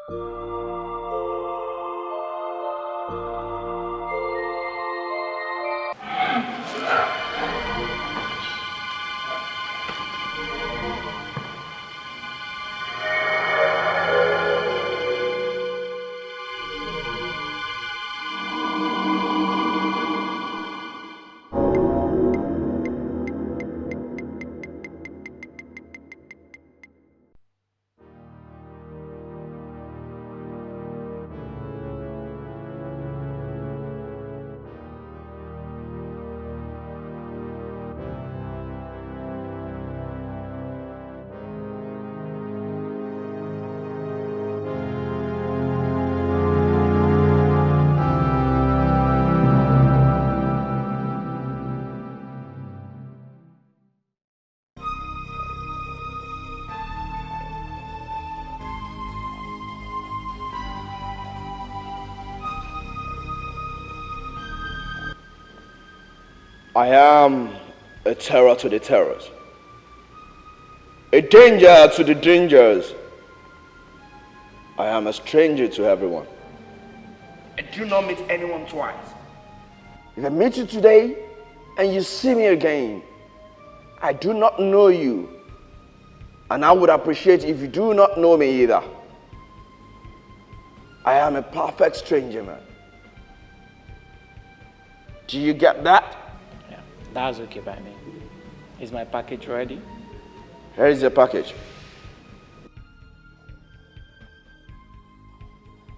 I am a terror to the terrors, a danger to the dangers. I am a stranger to everyone. I do not meet anyone twice. If I meet you today and you see me again, I do not know you. And I would appreciate if you do not know me either. I am a perfect stranger, man. Do you get that? Yeah, that's okay by me. Is my package ready? Here is your package.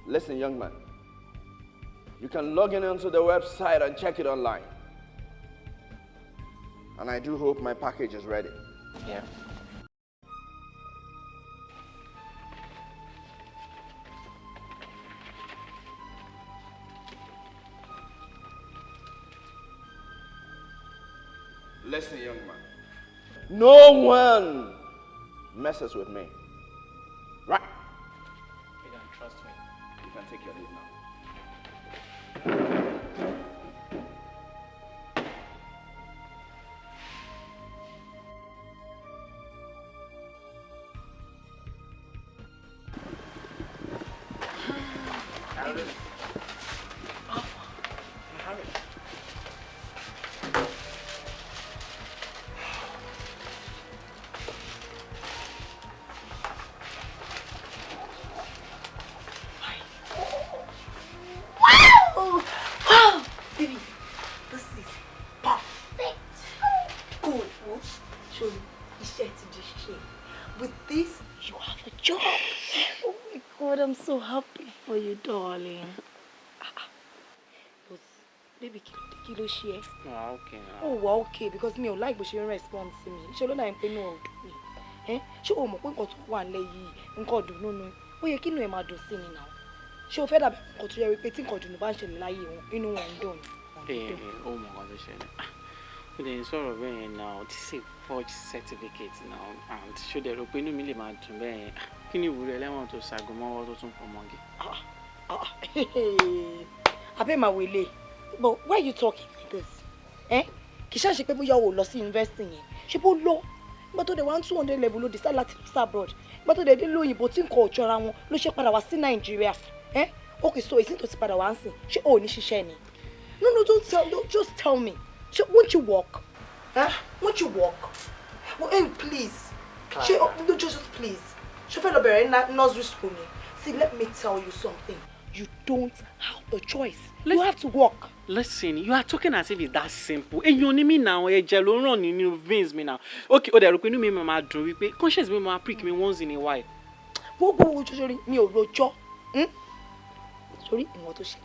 Listen, young man. You can log in onto the website and check it online. And I do hope my package is ready. Yeah. Listen, young man. No one messes with me. Right? You can trust me. You can take your leave now. I'm so happy for you, darling. But baby, kilo share. Oh, okay now. Oh, well, okay, because me, I like but she don't respond to me. She don't like me no me. She oh, my point got one lay. Nko do no. Oh, you kilo e ma do see me now. She offered that go to repeating ko do no ban she lie you know one done. Oh my God, but then sort of now this is forged certificate now and should the open me ma tun be. Kini wure le want to sagomo to tun pomogi. I pay my way. But why are you talking like this? Kisha she pe boya o lọ sí investing yẹn. She bo lọ. But to the 200 level lo dey start láti abroad. But to the dey lo oyinbo tin ko jọra wọn ló ṣe padà wá sí Nigeria. Okay, so isn't to padà wá nsin. Ṣé o ní ṣiṣẹ́ ni? No, don't just tell me. Won't you walk? Won't you walk? Well, please. No, just please. Nursery school. See, let me tell you something. You don't have a choice. You have to walk. Listen, you are talking as if it's that simple. And you need me now. Jello run in your veins me now. Okay, there you me mama do we pay. Conscious me mama prick me once in a while. Go sorry me o rojo. Sorry, in what to shele.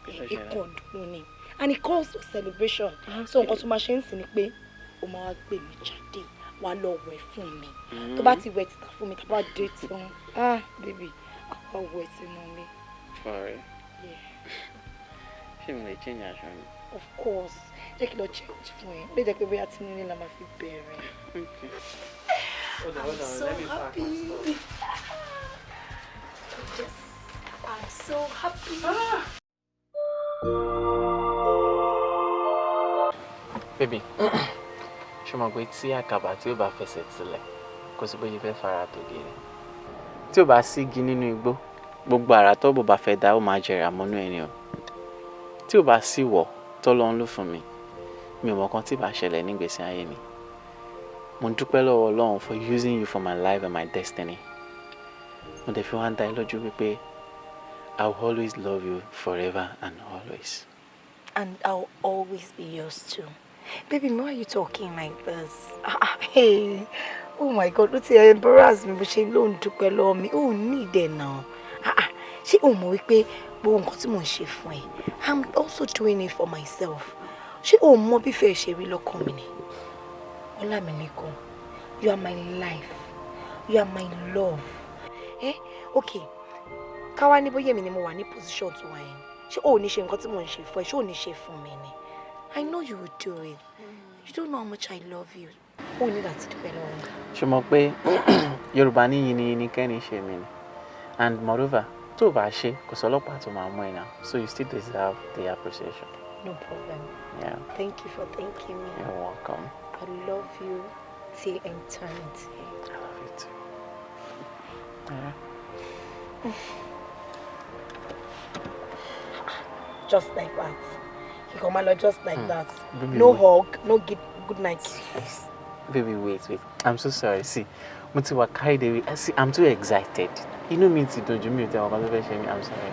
It called no. And it calls for celebration. So nǹkan tó máa ṣe nsin ni pé o máa wá gbé mi jáde. Wá lọ wẹ̀ fún mi. Tó bá ti wẹ̀ tita fún mi, tá bá date on. Baby, I will wait in on me. For real? Yeah. She may change her show. Of course. Jẹ́ kí lọ change fún ẹ. Lè jẹ́ pé bóyá tí nílé la máa fi bẹ̀rẹ̀. Okay. I'm so happy. Yes, I'm so happy. Baby. Ṣé mo gbé tí àkàbà tí ó bá fẹsẹ̀ tilẹ̀ kò sí bóyá fẹ́ fara tó gèrè tí ó bá sí igi nínú igbó gbogbo àrà tó bò bá fẹ́ dá ó máa jẹrà mọ́nú ẹni o. Tí ò bá sí wọ̀ tọ́lọ́run ló fún mi, mi ò mọ̀ kan tí bá ṣẹlẹ̀ nígbèsí ayé mi. Mo dúpẹ́ lọ́wọ́ Ọlọ́run for using you for my life and my destiny. Mo dẹ̀ fi wá ń dá ẹ lójú wípé I will always love you forever and always. And I'll always be yours too. Baby, why are you talking like this? Hey, oh my God, what's it embarrass me? But she don't dúpẹ́ lọ́wọ́ mi. Oh, need it now. Ṣé o mọ̀ wípé gbogbo nǹkan tí mò ń ṣe fún ẹ, I'm also doing it for myself. Ṣé o mọ̀ bí fẹ́ ṣe rí lọ́kàn mi ni? Ọlámilékan, you are my life. You are my love. Okay. Káwá ní bóyá mi ni mo wà ní position tó wà yẹn. Ṣé o ní ṣe nǹkan tí mò ń ṣe fún ẹ? Ṣé o ní ṣe fún mi ni? I know you will do it. You don't know how much I love you. O ní láti dúpẹ́ lọ́wọ́ mi. Ṣé mọ̀ pé Yorùbá ní yìnyín kẹ́ni ṣe mí ni? And moreover, tó bá ṣe kò sọ́lọ́pàá tó máa mú ẹ náà. So you still deserve the appreciation. No problem. Yeah. Thank you for thanking me. You're welcome. I love you till eternity. I love you too. Yeah. Just like that. You come along just like that. Baby, no wait. hug, no good night kiss. Baby, wait. I'm so sorry. See, mo ti wà carried away. See, I'm too excited. You know me to do me tell me. I'm sorry.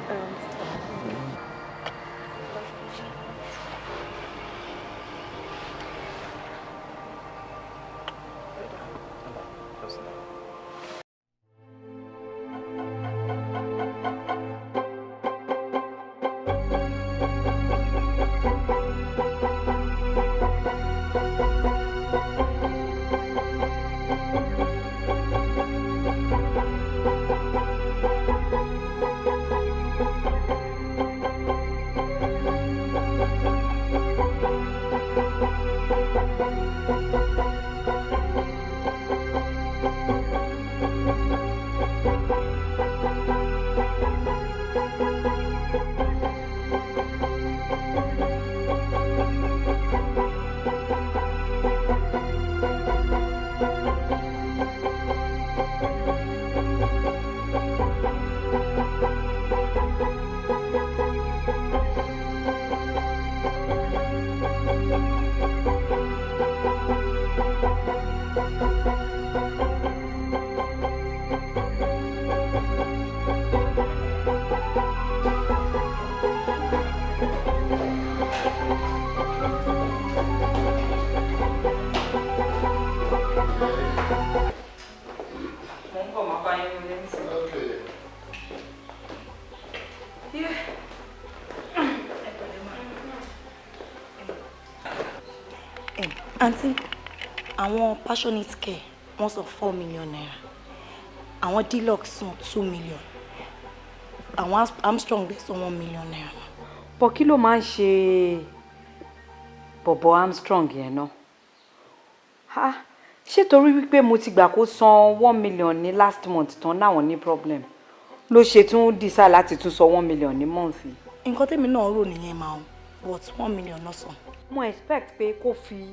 Auntie, àwọn passionate care wọ́n san 4 million naira. Àwọn deluxe san 2 million. Àwọn Armstrong dẹ̀ san 1 million naira. Bọ̀ kí ló máa ń ṣe bọ̀bọ̀ Armstrong yẹn náà? Ṣé torí wípé mo ti gbà kó san 1 million ní last month tán náwọn ní problem ló ṣe tún decide láti tún san 1 million ní month yìí? Nǹkan tèmi náà rò nìyẹn máa but 1 million náà san. Mo expect pé kó fi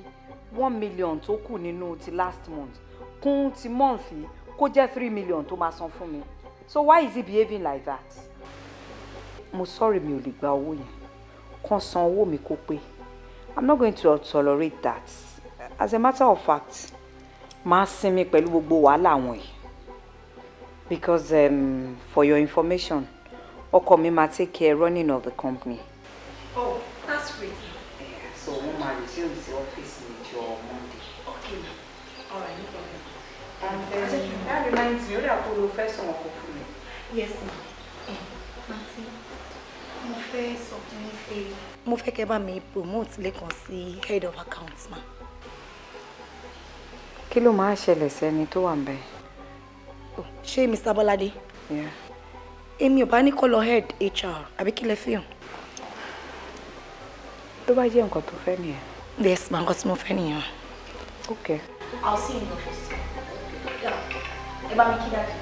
1 million tó kù nínú ti last month kún ti month yìí kó jẹ́ 3 million tó máa san fún mi. So why is he behaving like that? Mo sorry mi ò lè gba owó yẹn. Kàn san owó mi kó pé. I'm not going to tolerate that. As a matter of fact, máa sinmi pẹ̀lú gbogbo wàhálà wọn yìí. Because for your information, ọkọ mi máa take care running of the company. Oh, that's great. Yeah, so wọ́n máa resume sí ọ́fíìsì ní ọjọ́ Monday. Okay. All right, no problem. And that reminds me, ó dà kó lo fẹ́ sọ̀rọ̀ kó fún mi. Yes, ma'am. Aunty, mo fẹ́ sọ fún yín pé mo fẹ́ kẹ́ bá mi promote Lékan sí head of accounts, ma'am. Kí ló máa ṣẹlẹ̀ sẹ́ni tó wà ńbẹ̀? Ṣé Mr. Bọ́ládé? Yeah. Èmi ò bá ní kó lọ head HR àbí kí lẹ fihàn? Tó bá jẹ́ nǹkan tó fẹ́ nìyẹn. Yes, ma'am, nǹkan tí mo fẹ́ nìyẹn. Okay. I'll see you in the office. Yeah. Ẹ bá mi kí dájú.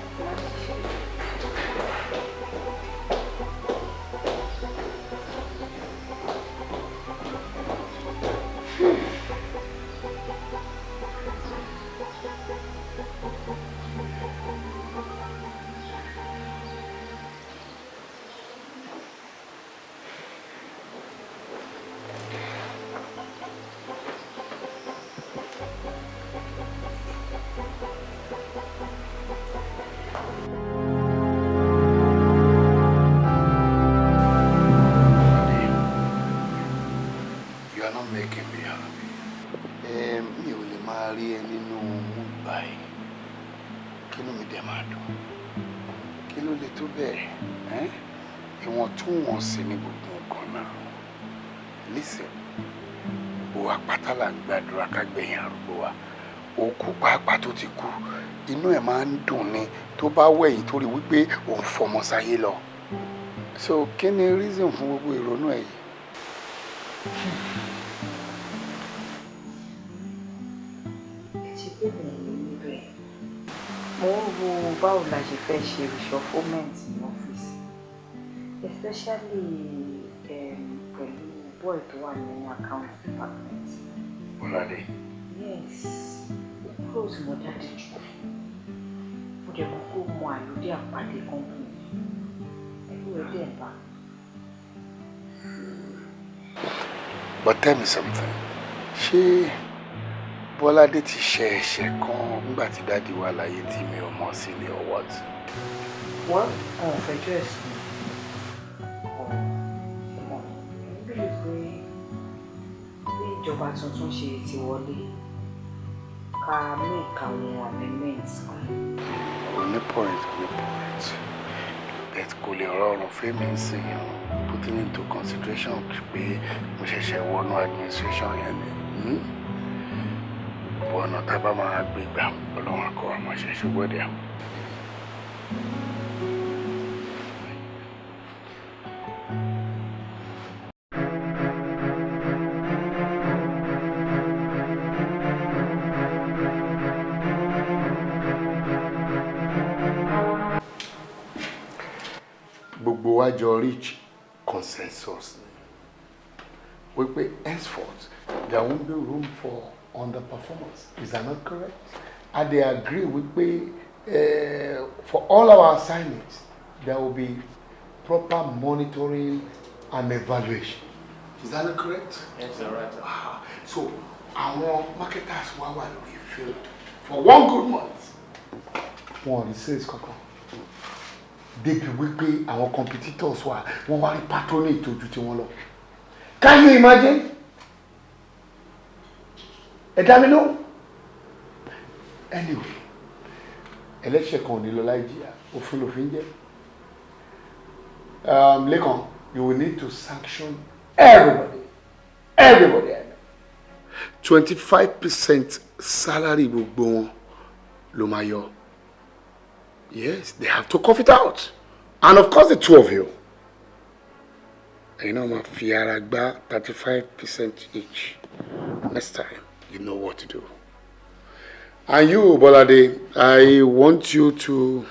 kí ló lè tó bẹ́ẹ̀ ìwọ̀ntúnwọ̀nsì ní gbogbo nǹkan náà listen gbogbo apátá là ń gbàdúrà kágbẹ̀yìn arúgbó wa òkú pàápàá tó ti kú inú ẹ̀ máa ń dùn ni tó bá wẹ̀yìn tó rí wípé òun fọmọ sáyé lọ so kí ni reason fún gbogbo ìrònú ẹ̀ yìí. mo ń wo báwo la ṣe fẹ́ ṣe reshufflement ní ọ́fíìsì especially pẹ̀lú boy tó wà ní account department. Bọ́ládé. Yes, ó close mọ́ dáadé jù ó dẹ̀ kókó mọ àlùdí àpàdé company ẹ̀rú ẹ̀ dẹ̀ ń bá. But tell me something ṣé Bọ́ládé ti ṣe ẹ̀ṣẹ̀ kan nígbà tí dáàdi wà láyé tí mi ò mọ̀ sí ni or what? Wọ́n ò fẹjọ́ ẹ̀sùn ọ̀mọ̀ níbi pé bí ìjọba tuntun ṣe ti wọlé ká make àwọn amendments kan. Oní point bet kò lè rọrùn fẹ́mi ń sìn yín putting into consideration pé mo ṣẹ̀ṣẹ̀ wọnú administration yẹn ni. Ọ̀nà tá a bá máa gbé gbà ọlọ́run akọ àmọ́ ṣẹ̀ṣẹ̀ gbọ́dẹ̀. Gbogbo wa jọ reach consensus wípé henceforth there won't be room for underperformance. Is that not correct? And they agree with me for all our assignments, there will be proper monitoring and evaluation. Is that not correct? Yes, sir, right. So, our marketers were field for 1 good month. One says, Coco. Débi wípé àwọn competitors were patronage to ju tiwọn lọ. Can you imagine? Edamino. Anyway, election kan ní lọ láìjíà, òfin lòfin jẹ́. Lekan, you will need to sanction everybody. 25% salary gbogbo wọn ló máa yọ. Yes, they have to cough it out. And of course the two of you. You know, ma fi ara gba 35% each. Next time, you know what to do. And you, Bolade, I want you to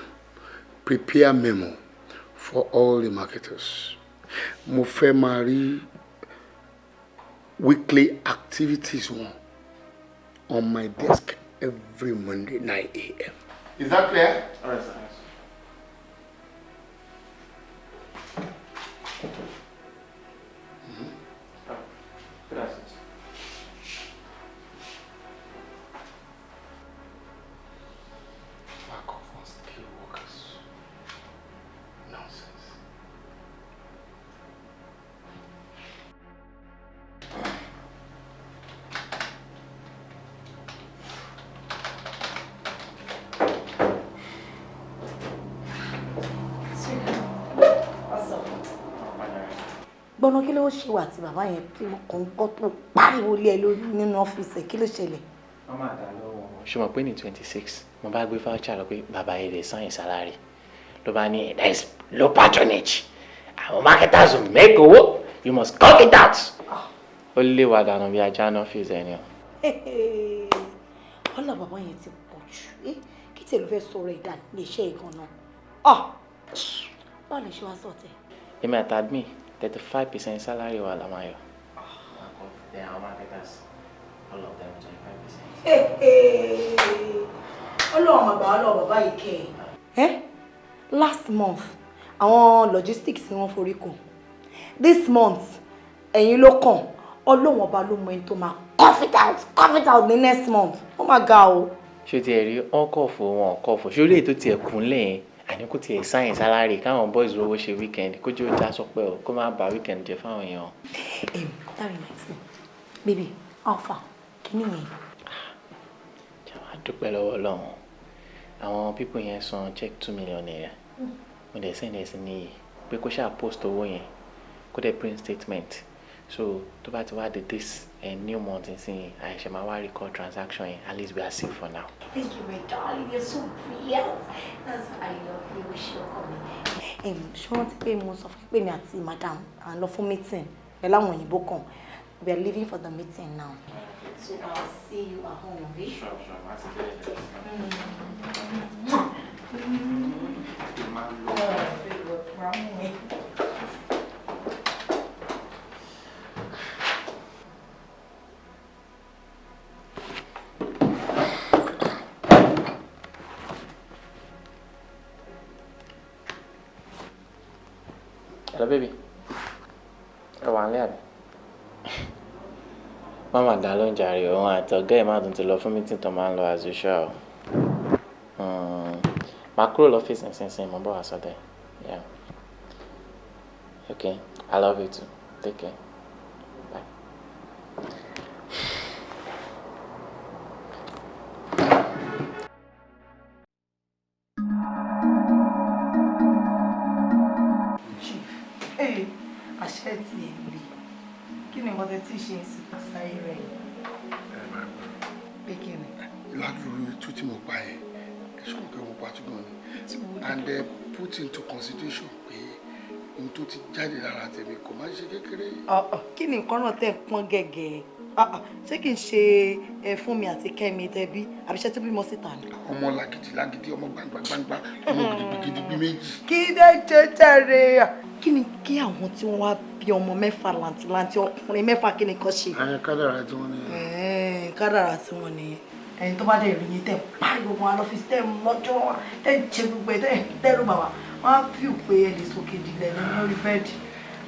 prepare a memo for all the marketers. Mo fẹ́ máa rí weekly activities on my desk every Monday 9 a.m. Is that clear? All right, sir. Gracias. Lack of skilled workers. Nonsense. Gbọ́nà kí ló ṣe wà tí bàbá yẹn tí mo kàn ń gbọ́ tó pariwo lé ẹ lórí nínú ọ́fíìsì kí ló ṣẹlẹ̀? Wọ́n máa dá lọ́wọ́. Ṣùgbọ́n pé ní 26 mo bá gbé voucher lọ pé bàbá yẹn lè sign salary ló bá ní there is low patronage àwọn marketers will make owó you must cut it out. Ó lé wa dànù bí ajá náà fi ṣe ni o. Ọlá bàbá yẹn ti pọ̀ jù kí tí èlò fẹ́ sọ̀rọ̀ ìdánilé iṣẹ́ ìkan náà. Báwo lè ṣe wá sọ̀tẹ̀? Èmi àtàdmí 35% salary wa la máa yọ. They are marketers. All of them 25%. Ọlọ́run àgbà ọlọ́run bàbá yìí kẹ́ ẹ̀. Last month, àwọn logistics ni wọ́n forí kàn. This month, ẹ̀yin ló kàn. Ọlọ́run ọba ló mọ ẹni tó máa cough it out ní next month. Ó máa ga o. Ṣé ti ẹ̀ rí ọkọ̀ọ̀fù wọn ọkọ̀ọ̀fù? Ṣé ó lè tó tiẹ̀ kúnlẹ̀ yẹn? Àní kò tiẹ̀ sign salary káwọn boys rówó ṣe weekend kó jẹ́ ó já sọpẹ́ o kó má bà weekend jẹ́ fáwọn èèyàn. That reminds me. Baby, how far? Kí ni yẹn? Jàwá dúpẹ́ lọ́wọ́ Ọlọ́run. Àwọn pípọ̀ yẹn san check 2 million naira. mo dẹ̀ send ẹ̀ sí níyì pé kó ṣáà post owó yẹn kó dẹ̀ print statement so tó bá ti wá di this new month nsìn àìṣe máa wá record transaction yẹn at least we are safe for now. Thank you, my darling. You're so brilliant. That's why I love you. Ṣé ọkọ mi. Ṣé wọ́n ti pé mo sọ fún pé mi àti madam à ń lọ fún meeting pẹ̀lú àwọn òyìnbó kan. We are leaving for the meeting now. So I'll see you at home, okay? Sure. Hello, baby. Wà nílé àbí? Mama dá ló ń jàre òun àtọ̀gá ẹ̀ má tún ti lọ fún meeting tó máa ń lọ as usual. Máa kúrò lọ́fíìsì nísinsìnyí mo bọ̀ wá sọ́dẹ̀. Yeah. Okay, I love you too. Take care. Bye. Àṣẹ ti èlé kí ni nǹkan tẹ tí ṣe ń sí sáyé rẹ pé kí ni. ládùúgbò tó tí mo pa ẹ ṣé mo pé mo pa tó gan ni and put into consideration pé n tó ti jáde lára tèmi kò má ṣe kékeré. kí ni nǹkan náà tẹ̀ ń pọ́n gẹ́gẹ́ ṣé kì í ṣe fún mi àti kẹ́mi tẹ́bí àbíṣẹ́ tó bímọ síta ni. ọmọ làgìdì ọmọ gbangba ọmọ gidigidi méjì. kí dé jẹjẹrẹ kí ni kí àwọn tí wọ́n wá bí ọmọ mẹ́fà làǹtìlanti ọkùnrin mẹ́fà kí ni kan ṣe. kádàrà tí wọ́n ní. kádàrà tí wọ́n ní. ẹni tó bá dẹ̀ rí yín tẹ̀ pariwo wọn lọ́fíìsì tẹ̀ lọ́jọ́ tẹ̀ jẹ gbogbo ẹ̀ tẹ̀ dẹ́rù bàbá wọn á fi pé ẹ lè sókè dilẹ̀ lórí bẹ́ẹ̀dì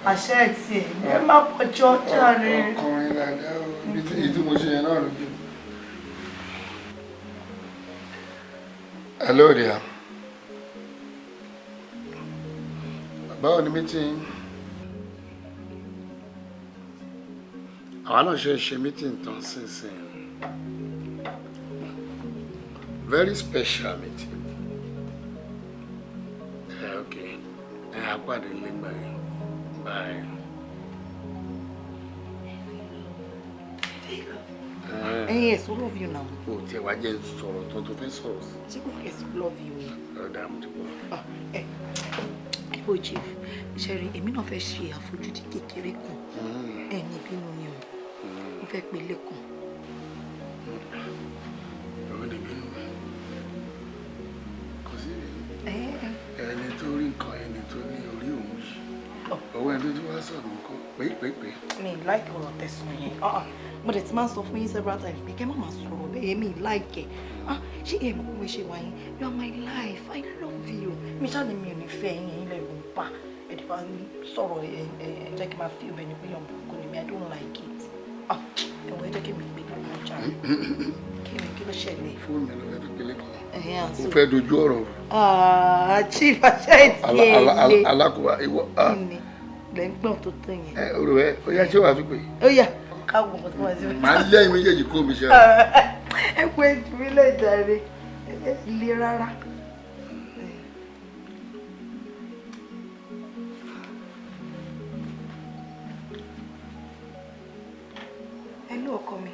àṣẹ ẹ̀ tiẹ̀ ẹ má bọ́jọ́ jáde. ọkùnrin làdá o ìdí mo ṣe yẹn náà lójú. Hello there. Báwo ni meeting? Àwa náà ṣe meeting tán sínsìn. Very special meeting. Okay. Àpàdé lẹ́gbàá yẹn. Bye. Yes, we love you now. O tí ẹ wá jẹ́ sọ̀rọ̀ tó fẹ́ sọ̀rọ̀ sí. Ṣé kò kẹ́sì love you? Ọ̀dà mo ti gbọ́. Ibo chief, ṣẹ́rí èmi náà fẹ́ ṣe àfojúdi kékeré kan. Ẹni bínú ni o. Mo fẹ́ pe lẹ́kàn. Ọ̀rọ̀ ni bínú mi. Kò sí ẹni tó rí nǹkan ẹni tó ní orí òun yìí. Ọwọ́ ẹni tó wá sọ̀rọ̀ nǹkan pé. Mi like ọ̀rọ̀ tẹ̀sán yẹn. Mo dẹ̀ ti máa ń sọ fún yín several times pé kẹ́ má máa sọ̀rọ̀ bẹ́ẹ̀ mi like ẹ̀. Ṣé ẹ̀ mọ̀ pé mo ṣe wá yín? You are my life. I love you. Mi ṣáà ni mi ò ní fẹ́ yín ilẹ̀ ìwọ̀n pa. Ẹ̀dí bá sọ̀rọ̀ jẹ́ kí n máa feel bẹ́ẹ̀ ni pé yàn kò ní mi. I don't like it. Ẹ̀wọ̀n ẹ jẹ́ kí mi gbé ní ọjà. Kí ló ṣẹlẹ̀? Fóònù mi ló fẹ́ fi pélé kan. Ó fẹ́ dojú ọ̀rọ̀. Chief àṣẹ ìtì èlé. Alákòwá ìwọ. Lẹ́gbọ̀n tó tẹ̀ yẹn. Olú ẹ ó yá ṣé wàá fi pè. Ó yá káwọn ọmọ tó wá sí. Màá lẹ́yìn méjèèjì kó mi ṣe. Ẹ pé ìdúró ìdarí ilé rárá. Hello ọkọ mi.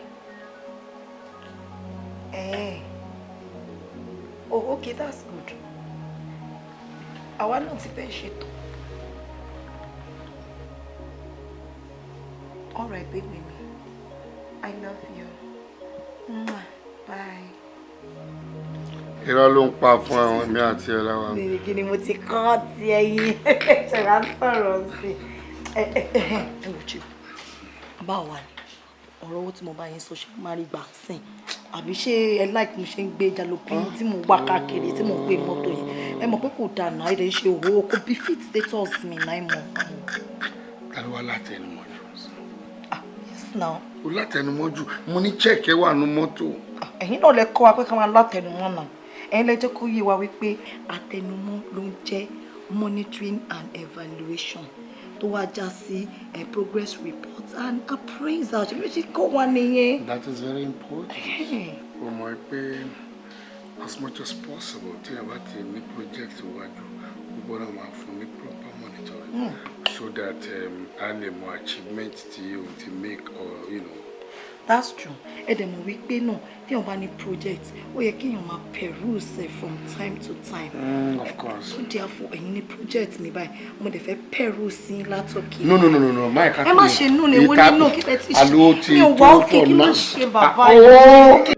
Oh, okay, that's good. Àwa náà ti fẹ́ ṣètò. All right, baby. I love you. Bye. Irọ́ ló ń pa fún àwọn ẹ̀mí àti ẹ̀ láwa. Kí ni mo ti kọ́ ti ẹyin? Ṣẹ̀rá sọ̀rọ̀ sí. Ẹ wò jí. Báwo wà ní? Ọ̀rọ̀ owó tí mo bá yín sọ ṣe máa rí gbà sìn. Àbí ṣé ẹ like mo ṣe ń gbé jalopin tí mo wá káàkiri tí mo gbé mọ́tò yẹn? Ẹ mọ̀ pé kò dáa náà, ẹ lè ṣe owó kò bí fit status mi náà mọ̀. Ta ló wá látẹnumọ́ jù? Yes now. O látẹnumọ́ jù, mo ní check ẹ wà nú mọ́tò. Ẹ̀yin náà lẹ kọ́ wa pé ká máa látẹnumọ́ náà. Ẹ̀yin lẹ jẹ́ kó yé wa wípé àtẹnumọ́ ló ń jẹ́ monitoring and evaluation tó wá já sí progress report and appraisal. Ṣé bí ṣe kọ́ wa nìyẹn? That is very important. O mọ̀ pé as much as possible tí a bá ti ní project wájú o gbọ́dọ̀ máa fún ní proper monitoring so that a lè mọ achievement tí o ti make or you know. That's true. Ẹ dẹ̀ mọ̀ wípé náà tí wọ́n bá ní project ó yẹ kéèyàn máa peruse from time to time. Of course. So therefore ẹ̀yin ní project mi báyìí mo dẹ̀ fẹ́ peruse yín látòkè. No, my cat. Ẹ má ṣe nù ní ewu nínú kí ẹ ti ṣe. Àló ti mi ò wá òkè kí ló ṣe bàbá yìí.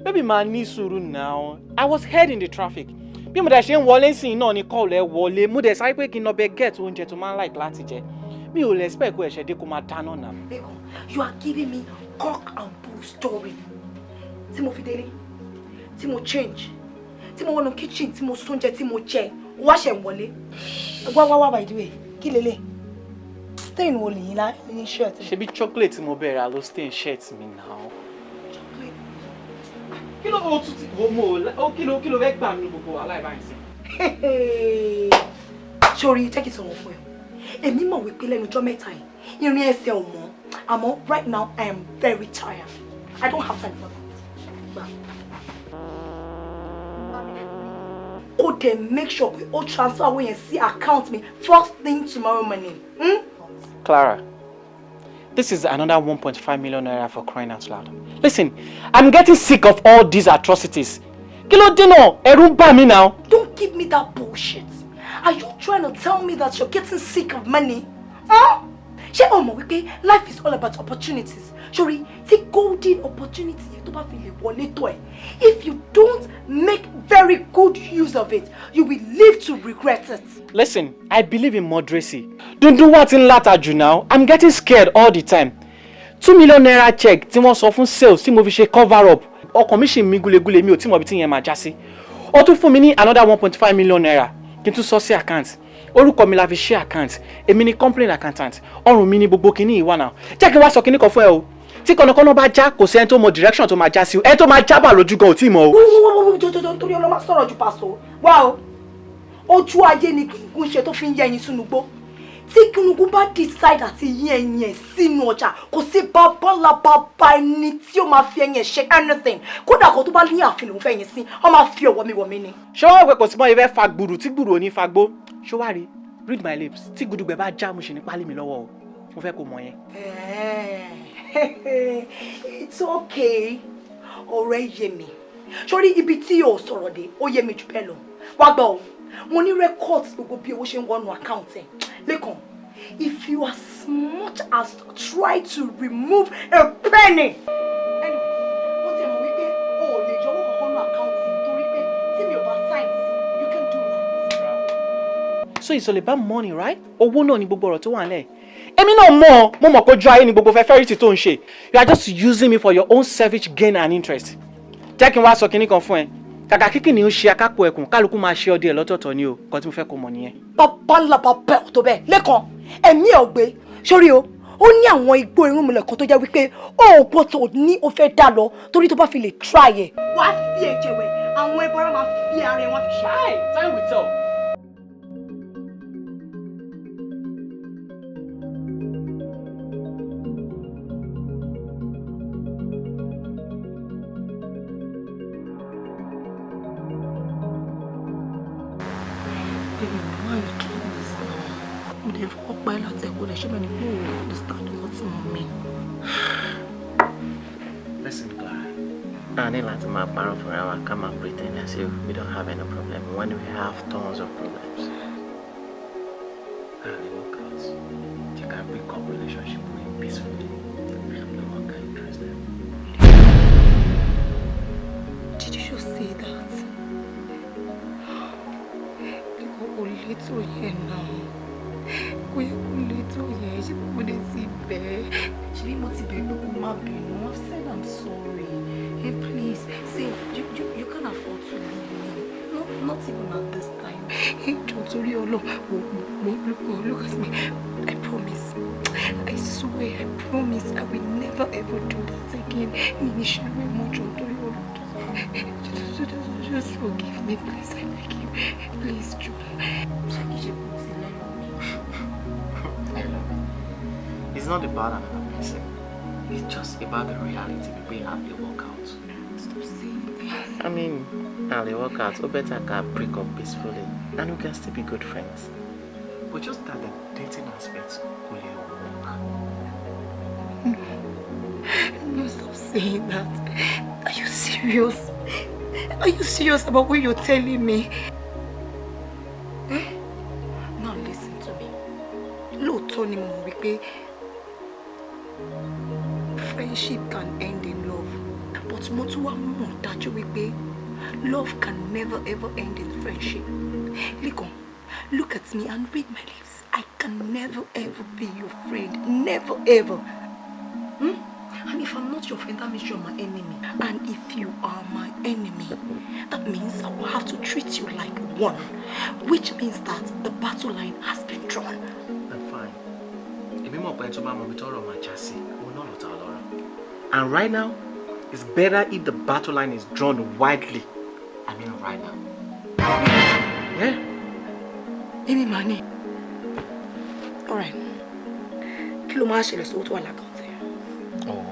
Baby, man, ní sùúrù now. I was head in the traffic. Bí mo dẹ̀ ṣe ń wọlé sí iná ni call ẹ wọlé. Mo dẹ̀ sáré pé kí n lọ bẹ get oúnjẹ tó máa ń like láti jẹ. Mi ò expect kó ẹ̀ṣẹ̀ dé kó máa dáná náà. Bacon, you are giving me cock and bull story. Tí mo fi délé, tí mo change, tí mo wọnú kitchen, tí mo sóúnjẹ, tí mo jẹ, wá ṣe ń wọlé. Wá by the way, kí lélẹ̀? Stain wo lèyìn lá ní shirt? Ṣebí chocolate tí mo bẹ̀rẹ̀ ló stain shirt mi now. Kí ló o tún ti kí ló fẹ́ gbà mí gbogbo aláìbáyìí sí. Sorry, jẹ́ kí n sọ̀rọ̀ fún ẹ. Èmi mọ̀ wípé lẹ́nu ọjọ́ mẹ́ta yìí, irin ẹsẹ̀ ò mọ́. Àmọ́ right now I am very tired. I don't have time for that. Kó dẹ̀ make sure pé ó transfer owó yẹn sí account mi first thing tomorrow morning. Clara, this is another 1.5 million naira for crying out loud. Listen, I'm getting sick of all these atrocities. Kí ló dé náà? Ẹ̀rù ń bà mí now. Don't give me that bullshit. Are you trying to tell me that you're getting sick of money? Huh? Ṣé o mọ̀ wípé life is all about opportunities? Sorry, the golden opportunity tó bá fi lè wọlé tó ẹ. If you don't make very good use of it, you will live to regret it. Listen, I believe in moderacy. Don't do what's in latter you now. I'm getting scared all the time. 2 million naira check tí wọ́n sọ fún sales tí mo fi ṣe cover up. Ọkàn mi ṣì mí gúlegúle mi ò tí mo bí tí yẹn máa já sí. Ó tún fún mi ní another 1.5 million naira kí n tún sọ sí account. Orúkọ mi la fi ṣe account. Èmi ni complaint accountant. Ọrùn mi ni gbogbo kinní ìwà náà. Jẹ́ kí n wá sọ kinní kan fún ẹ o. Tí kọ̀nàkọ́nà bá já kò sí ẹni tó mọ direction tó máa já sí o. Ẹni tó máa jábà lójú gan ò tí mọ̀ o. Torí ọlọ́mọ sọ̀rọ̀ ju pàṣọ. Wá o. Ojú ayé ni kìkún ṣe tó fi ń yẹ ẹyin sínú igbó. Tí kìnnìkún bá decide àti yín ẹyin ẹ̀ sínú ọjà kò sí bàbá ẹni tí ó máa fi ẹyin ẹ̀ ṣe anything. Kódà kó tó bá ní àfihàn òun fẹ́ yín sí ọ máa fi ọwọ́ mi wọ̀ mí ni. Ṣé wọ́n wẹ̀ kò sí mọ́ ìfẹ́ fa gbùrù tí gbùrù ò ní fa gbó? Ṣé wàá rí? Read my lips. Tí gudugbẹ bá já mo ṣe ní pálí mi lọ́wọ́ o. Mo fẹ́ kó mọ̀ yẹn. It's okay. Ọ̀rẹ́ yé mi. Sórí ibi tí o sọ̀rọ̀ dé, ó yé mi jù bẹ́ẹ̀ lọ. Wá gbọ́ o. Mo ní records gbogbo bí owó ṣe ń wọnú account ẹ̀. Lẹ́kàn, if you as much as try to remove a penny. Anyway, mo ti mọ̀ wípé o ò lè yọ owó kankan nínú account torí pé tí mi ò bá sign you can do that. So it's all about money, right? Owó náà ni gbogbo ọ̀rọ̀ tó wà nílẹ̀. Èmi náà mọ̀, mo mọ̀ pé ojú ayé ni gbogbo fẹ́fẹ́rìtì tó ń ṣe. You are just using me for your own selfish gain and interest. Jẹ́ kí n wá sọ kinní kan fún ẹ. Kàkà kíkì ni ó ṣe akápò ẹkùn, kálukú máa ṣe ọdẹ ẹ lọ́tọ̀ọ̀tọ̀ ni o. Nǹkan tí mo fẹ́ kó mọ̀ nìyẹn. Bàbá ńlá bàbá ẹ̀ tó bẹ́ẹ̀ lẹ́kan ẹ̀mí ẹ̀ ọ̀gbẹ́ sórí o. Ó ní àwọn igbó irúnmọlẹ̀ kan tó jẹ́ wípé ó gbọ́dọ̀ ní o fẹ́ dá lọ torí tó bá fi lè try ẹ̀. Wàá fi ẹ̀jẹ̀ wẹ̀, àwọn ẹbọra máa fi ara ẹ̀ wọ́n fi ṣe. Time will tell. Listen, Clara. I need like to map around for our come and pretend as if we don't have any problem when we have tons of problems. And it will cause you can break up relationship with peacefully. I am no longer interested. Did you just say that? Kò lè tó yẹn náà. Kò yẹ kó lè tó yẹn. Ṣé mo lè ti bẹ́ẹ̀? Ṣé mo ti bẹ́ẹ̀ pé kó má bínú? I've said I'm sorry. Hey, please, see, you can't afford to leave me. Not even at this time. Hey, don't worry, look at me. I promise. I swear, I promise I will never ever do that again. Just forgive me, please. I beg you. Please, Joe. It's not about another person. It's just about the reality we have to work out. Stop saying that. I mean, I'll work out. Or better I can break up peacefully. And we can still be good friends. But just that the dating aspect will work. No, stop saying that. Are you serious? Are you serious about what you're telling me? Now listen to me. Lóòótọ́ ni mo mọ̀ wípé friendship can end in love. But mo tún wá mọ̀ dájú wípé love can never ever end in friendship. Look at me and read my lips. I can never ever be your friend. Never ever. And if I'm not your friend, that means you're my enemy. And if you are my enemy, that means I will have to treat you like one. Which means that the battle line has been drawn. I'm fine. And right now, it's better if the battle line is drawn widely. I mean right now. Yeah? Amy money. Alright. Oh.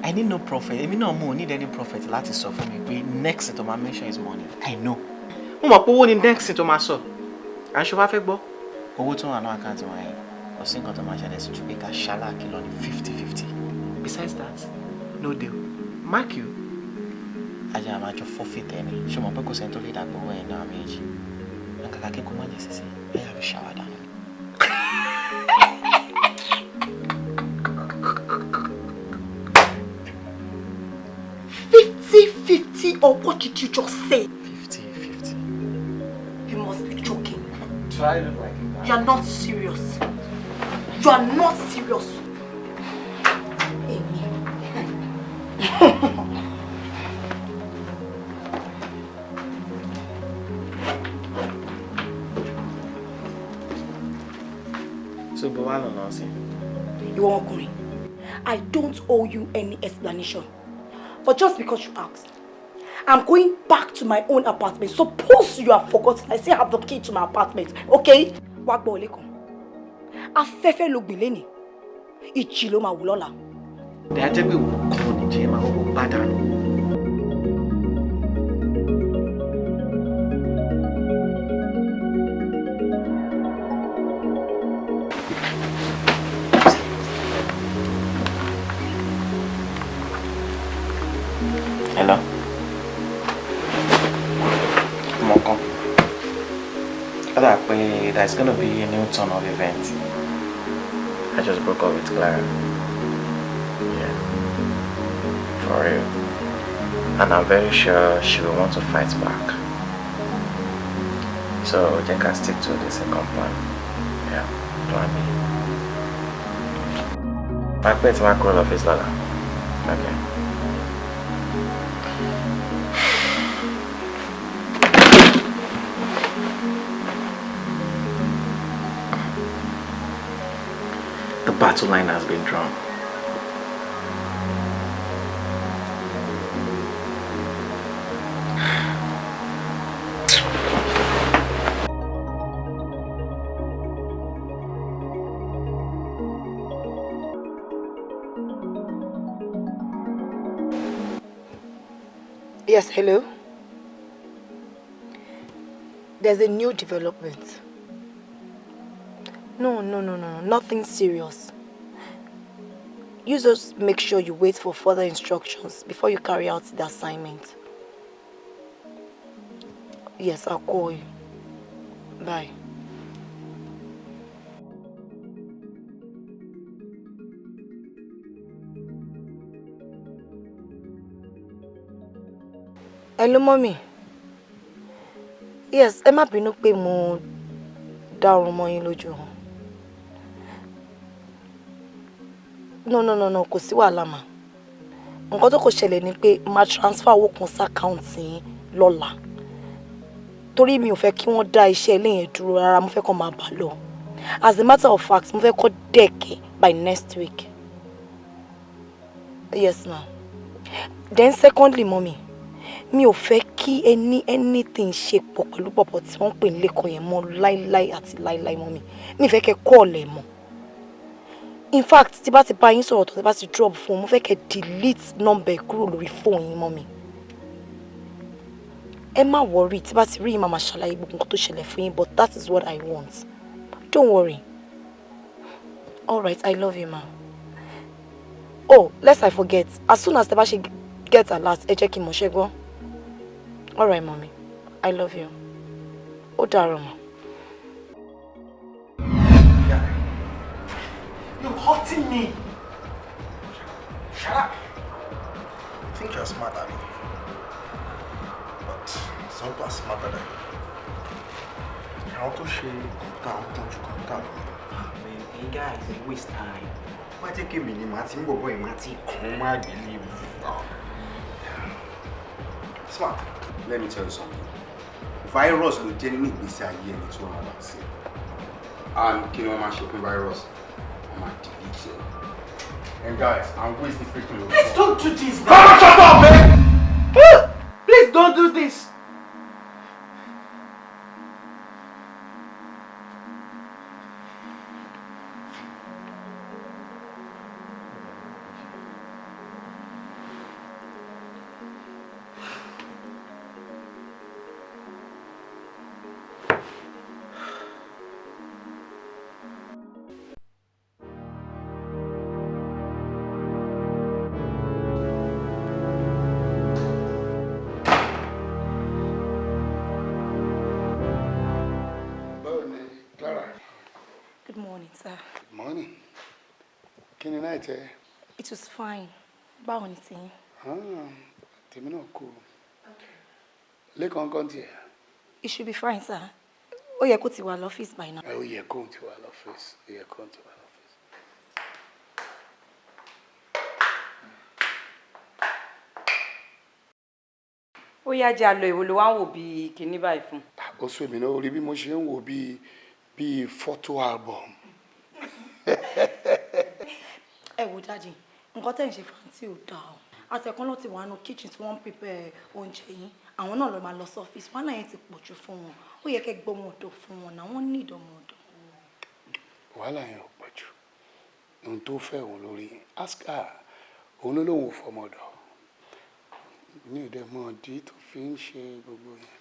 I need no prophet. I need any prophet láti sọ fún mi pé next thing to my mention is money. I know. Mo mọ̀ pé owó ni next thing to my sọ. And ṣó bá fẹ́ gbọ́. Owó tó wà ní àkáǹtì wọn yẹn. Kò sí nǹkan tó máa ṣẹlẹ̀ sí ju pé ká ṣáláàkì lọ ní 50-50. Besides that, no deal. Mark you. Ajá máa jọ forfeit ẹni. Ṣé mo pé kò sẹ́ni tó lè dàgbọ́ owó ẹ̀ náà méjì. Nǹkan kàkẹ́ kó má jẹ sísè. Ẹ yà fi ṣàwádà ni. Or what did you just say? 50-50. You must be joking. Try to look like it. You are not serious. You are not serious. Amy. So, but why not say? You won't agree. I don't owe you any explanation. But just because you asked, I'm going back to my own apartment. Suppose you have forgotten, I still have the key to my apartment. Okay? Wagbo Olekun. Afẹ́fẹ́ ló gbìn lénìí. Ìjì ló máa wù lọ́la. They are telling me to go to the gym and go bad. Hello. Moko. There's gonna be a new turn of events. I just broke up with Clara. Yeah. For real. And I'm very sure she will want to fight back. So they can stick to the second plan. Yeah. Plan B. I bet my call office Lala. Okay. The battle line has been drawn. Yes, hello? There's a new development. No, nothing serious. You just make sure you wait for further instructions before you carry out the assignment. Yes, I'll call you. Bye. Hello, mommy. Yes, ẹ má bínú pé mo dá ọrùn mọ́ yín lójú. No, kò sí wàhálà mà. Nǹkan tó kò ṣẹlẹ̀ ni pé máa transfer owó kan sí account yín lọ́la. Torí mi ò fẹ́ kí wọ́n dá iṣẹ́ ilé yẹn dúró rárá, mo fẹ́ kó máa bá lọ. As a matter of fact, mo fẹ́ kó dẹ̀kẹ̀ by next week. Yes, ma'am. Then secondly, mommy, mi ò fẹ́ kí anything ṣe pọ̀ pẹ̀lú pọ̀pọ̀ tí wọ́n pè ní lẹ́kọ̀ọ́ yẹn mọ́ láíláí àti láíláí, mommy. Mi fẹ́ kẹ́ call ẹ̀ mọ́. In fact, tí bá ti bá yín sọ̀rọ̀ tó tí bá ti drop phone, mo fẹ́ kẹ́ delete number kúrò lórí phone yín, mommy. Ẹ má worry, tí bá ti rí yín máa ṣàlàyé gbogbo nǹkan tó ṣẹlẹ̀ fún yín, but that is what I want. Don't worry. All right, I love you, ma. Oh, lest I forget, as soon as the bá get alert, ẹ jẹ́ kí n mọ̀ ṣé gbọ́. All right, mommy. I love you. Ó dàárọ̀ ma. You're hurting me. Shut up. I think you're smarter than me. But some people are smarter than you. How to share computer? Man, you guys, it waste time. Why take me in Martin Bobo and Martin? Come, I believe. Smart. Let me tell you something. Virus will genuinely be say here in 2 hours. And you know my shopping virus. I'm at delete. And guys, I'm wasting freaking. Please don't do this. Shut up, man! Please don't do this. Good morning, sir. Good morning. Kí ni night ẹ? It was fine. Báwo ni tiyín? Tèmi náà kú. Lẹ́kàn kan tiẹ̀. It should be fine, sir. Ó yẹ kó ti wà l'office by now. Ó yẹ kó ti wà l'office. Ó yẹ kó ti wà l'office. Ó yá jẹ́ àlọ́ ìwò ló wá ń wò bí kinní báyìí fún. Ó sọ èmi náà orí bí mo ṣe ń wò bí photo album. Ẹ wo Daddy, nǹkan tẹ́ ń ṣe fàǹtì ò dáa o. Àtẹ̀kọ́ ló ti wà nínú kitchen tí wọ́n ń prepare oúnjẹ yín. Àwọn náà ló máa lọ sọ́fíìsì. Wọ́n náà yẹn ti pọ̀jù fún wọn. Ó yẹ kẹ́ gbọ́ ọmọ ọ̀dọ̀ fún wọn náà. Wọ́n ní ìdánmọ̀ ọ̀dọ̀. Wàhálà yẹn ò pọ̀jù. Ohun tó fẹ́ òun lórí ask her. Òun ló lóun ò fọmọ ọ̀dọ̀. Ní ìdẹ́mọ̀ ọdí tó fi ń ṣe gbogbo yẹn.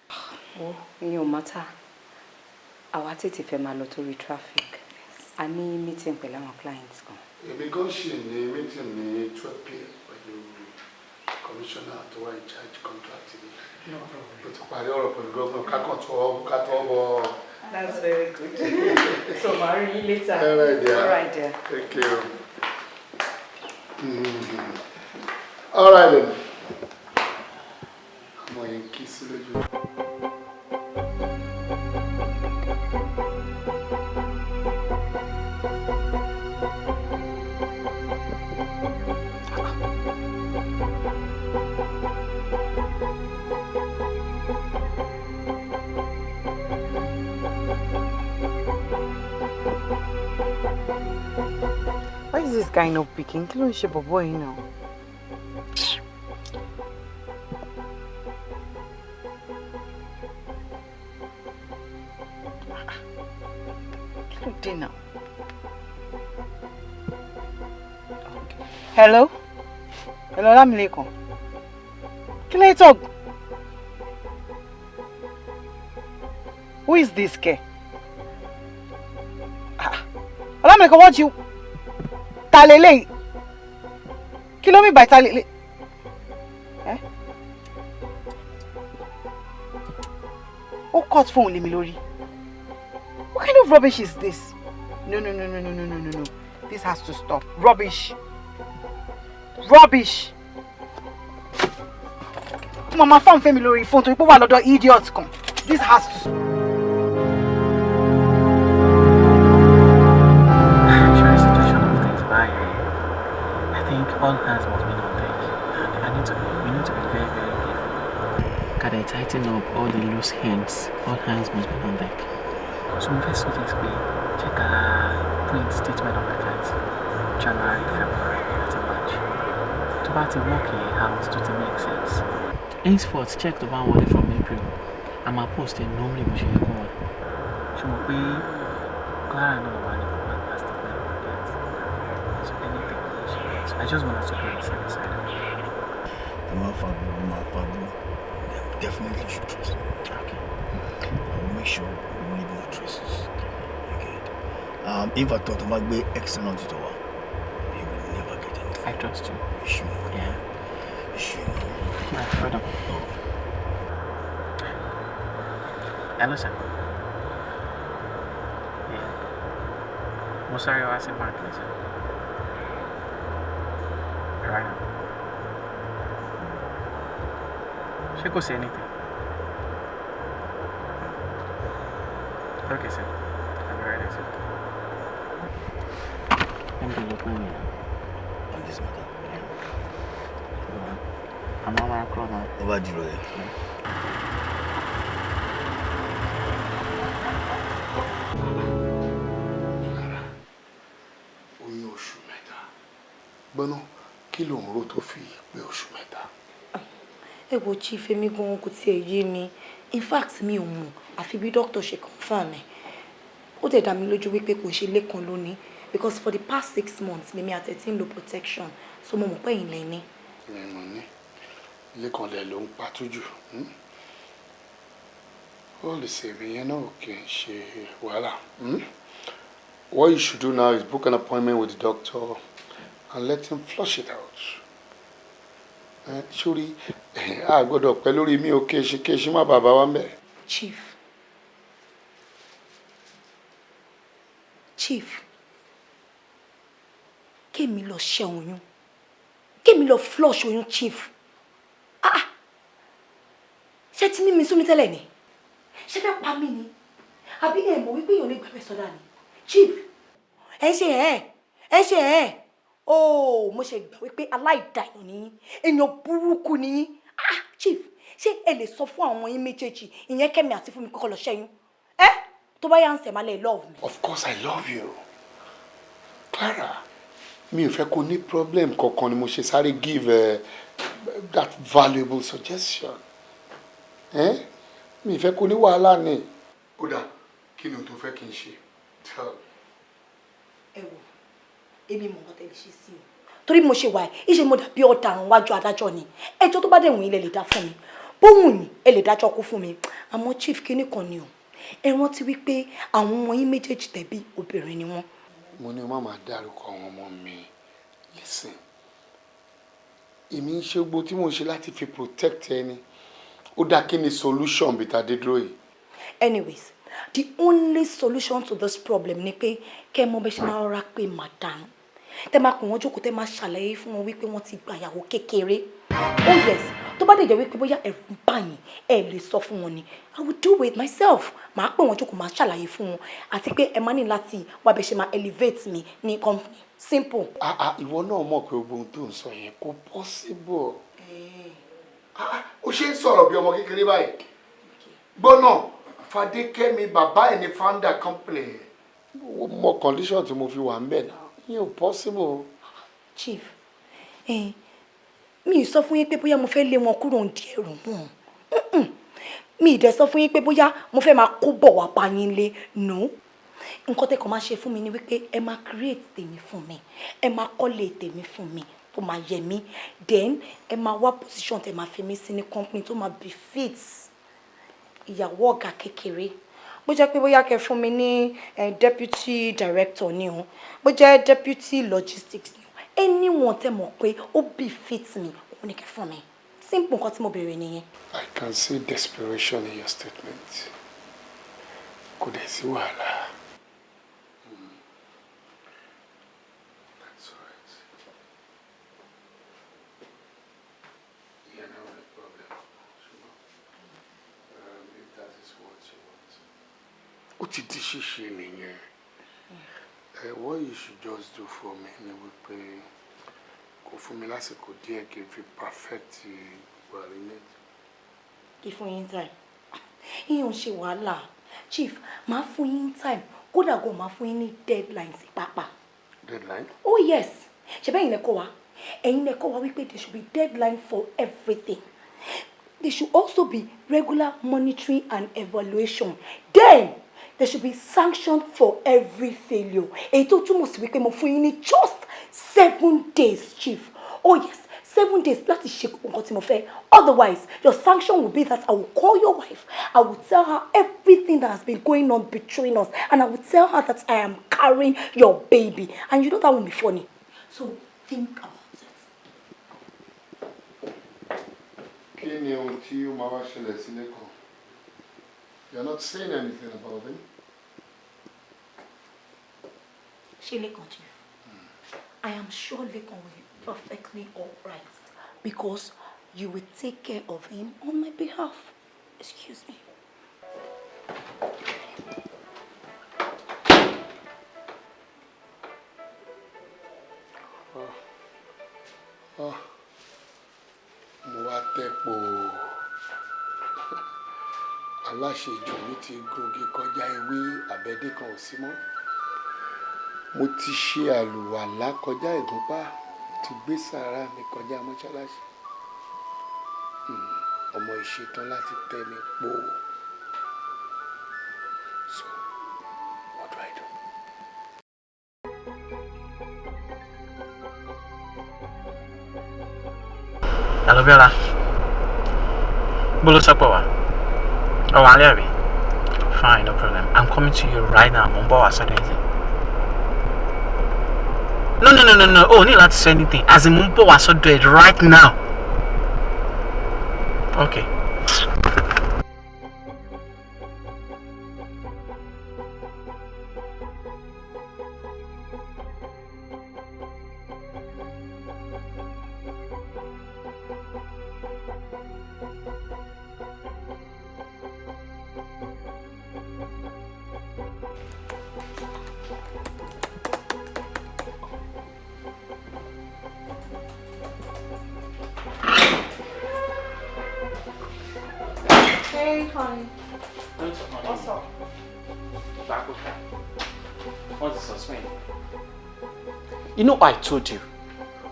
Ó ìyẹn ò mátà. Àwa tètè fẹ́ máa lọ torí traffic. A ní meeting pẹ̀lú àwọn clients kan. Èmi gan ṣì ní meeting ní 12 p.m. pẹ̀lú commissioner tó wà in charge contract ni. Ó ti parí ọ̀rọ̀ pẹ̀lú gómìnà kákọ̀ bọ̀. That's very good. So màá rí yín later. All right, dear. All right, dear. Thank you. All right then. Ọmọ yẹn kí sí lójú. Why is this guy not picking? Kí ló ń ṣe bọ̀bọ́ yìí náà? Kí ló dé náà? Hello? Hello, Lámilékan. Kí ló tó? Who is this guy? Lámilékan, what you... Talele. Kí ló mean by talele? Eh? Oh, cut phone lé mi lórí. What kind of rubbish is this? No. This has to stop. Rubbish. Rubbish. Mama found Femi lórí phone to pé wà lọ́dọ̀ idiot kan. This has to stop. All hands must be on deck. We need to be very, very careful. Can I tighten up all the loose ends? All hands must be on deck. So first what is check our print statement of account. January, February, that's a batch. To bat work out to make sense. Henceforth, check the one wallet from April. I'm a post in normally which you call. So we Clara and the one I just want us to go inside the side. They definitely should trust me. Okay. I will make sure we leave no traces. Okay. If I thought about being external to the world, you will never get into it. I trust you. You should. Yeah. You should. My brother. Hello, sir. Yeah. I'm sorry, I said Mark, listen. Right now. She could say anything. Okay, sir. I'll be right there, sir. Thank you for coming. On this matter. I'm on my clock now. Over the road. Oyún oṣù mẹ́ta. Gbọ́nà kí ló ń rò tó fi pé oṣù mẹ́ta? Ẹ wo chief èmi gan kò tiẹ̀ yé mi. In fact mi ò mọ̀ àfi bí doctor ṣe confirm ẹ̀. Ó dẹ̀ dá mi lójú wípé kò ṣe lẹ́kan lónìí because for the past 6 months lèmi àti ẹ̀ tí ń lo protection so mo mọ̀ pé ẹ̀yin lẹ ní. Mi mọ̀ ní lẹ́kan lẹ̀ ló ń patú jù. Ó lè ṣe èmi yẹn náà kì í ṣe wàhálà. What you should do now is book an appointment with the doctor and let him flush it out. Sori, a gbọ́dọ̀ pẹ́ lórí mi ò kéṣe má bàbá wa mẹ́. Chief, kémi lọ ṣẹ́ oyún, kémi lọ flush oyún chief. ti ní mi sún mi tẹ́lẹ̀ ni ṣé fẹ́ pa mí ni àbí ẹ̀ mọ̀ wípé èèyàn lè gbàgbé sọ́dá ni chief ẹ ṣe oh mo ṣe gbà wípé aláìdáyàn ni èèyàn burúkú ni chief ṣé ẹ lè sọ fún àwọn yín méjèèjì ìyẹn Kẹ́mi àti Fúnmi kọ́kọ́ lọ ṣẹ́yún tó bá yà ń sẹ̀ máa lè love me. Of course I love you Clara mi ò fẹ́ kó ní problem kankan ni mo ṣe sáré give that valuable suggestion mi ò fẹ́ kó ní wàhálà ni. ó dà kí ni o tó fẹ́ kí n ṣe tell me. ẹ wò èmi mọ̀ nǹkan tẹ́lẹ̀ ṣe sí o torí mo ṣe wà ìṣe mo dàbí ọ̀daràn wájú adájọ́ ni ẹjọ́ tó bá dẹ̀ wọ̀nyí lẹ lè dá fún mi bóhùn ni ẹ lè dájọ́ kú fún mi àmọ́ chief kíní kan ni o ẹ rántí wípé àwọn ọmọ yín méjèèjì tẹ̀bí obìnrin ni wọ́n. mo ní o má máa dárúkọ àwọn ọmọ mi listen èmi ń ṣe gbogbo tí mo ń ṣe láti fi protect ẹni ó dá kí ni solution bí ta dé dúró yìí. anyways the only solution to this problem ni pé kẹ́ ẹ mọ̀ bẹ́ẹ̀ ṣe máa rọra pé madam tẹ́ máa pè wọ́n jókòó tẹ́ máa ṣàlàyé fún wọn wípé wọ́n ti gba ìyàwó kékeré oh yes tó bá dé jẹ́ wípé bóyá ẹ̀rù ń bà yín ẹ lè sọ fún wọn ni I will do it myself màá pè wọ́n jókòó màá ṣàlàyé fún wọn àti pé ẹ máa ní láti wá bẹ́ẹ̀ ṣe máa elevate mi ní company simple. ìwọ náà mọ̀ pé gbogbo ohun tó ń sọ yẹn kò possible. ó ṣe ń sọ̀rọ̀ bí ọmọ kékeré báyìí gbọ́nà Fadékẹ́mi bàbá ẹ̀ ní founder company mọ condition tí mo fi wà ń bẹ̀ náà yẹn ò possible. chief mi ì sọ fún yín pé bóyá mo fẹ́ lé wọn kúrò ní ẹrù mọ́ mi ì dẹ̀ sọ fún yín pé bóyá mo fẹ́ máa kó bọ̀ wá bá yín lé no nǹkan tẹ́ kàn máa ṣe fún mi ni wípé ẹ máa create tèmi fún mi ẹ máa kọ́lé tèmi fún mi tó máa yẹ mí then ẹ máa wá position tẹ́ máa fi mí sí ní company tó máa befit ìyàwó ọ̀gá kékeré bó jẹ́ pé bóyá kẹ́ fún mi ní deputy director ni o bó jẹ́ deputy logistics ni o anyone tẹ́ mọ̀ pé ó befit mi òun ni kẹ́ fún mi simple nǹkan tí mo béèrè nìyẹn. I can see desperation in your statement kò dẹ̀ sí wàhálà. ó ti di ṣíṣe nìyẹn what you should just do for me ni wípé kò fún mi lásìkò díẹ̀ kí n fi perfect agreement. kí fún yín time ìyẹn ò ṣe wàhálà chief máa fún yín time kódà gan máa fún yín ní deadline sí pápá. deadline. oh yes ṣe bẹ́ẹ̀ yín lẹ́kọ̀ọ́ wa ẹ̀yin lẹ́kọ̀ọ́ wa wípé there should be deadline for everything. There should also be regular monitoring and evaluation. Then there should be sanction for every failure. Èyí tó túmọ̀ sí wípé mo fún yín ní just 7 days, chief. Oh yes, 7 days láti ṣe nǹkan tí mo fẹ́. Otherwise, your sanction will be that I will call your wife. I will tell her everything that has been going on between us. And I will tell her that I am carrying your baby. And you know that won't be funny. So think about it. Kí ni ohun tí ó máa wá ṣẹlẹ̀ sí Lékan? You're not saying anything about him. Ṣé Lékan, chief? I am sure Lékan will be perfectly alright because you will take care of him on my behalf. Excuse me. Mo wá tẹ́pọ̀ aláṣejù mi ti gògé kọjá ewé àbẹ́dé kan ò sí mọ́. Mo ti ṣe àlùwàlá kọjá ìgúnpá ti gbé sàárà mi kọjá mọ́ṣáláṣí. Ọmọ ìṣetán láti tẹ́ mi pò. So, what do I do? Hello, Bella. Bolo Sakwawa. Oh, Aliabi. Fine, no problem. I'm coming to you right now. Mumbo Wasodenzi. No. Oh, need not say anything. As in Mumbo Wasoded right now. Okay. honey. What's up? What's the suspense? You know I told you.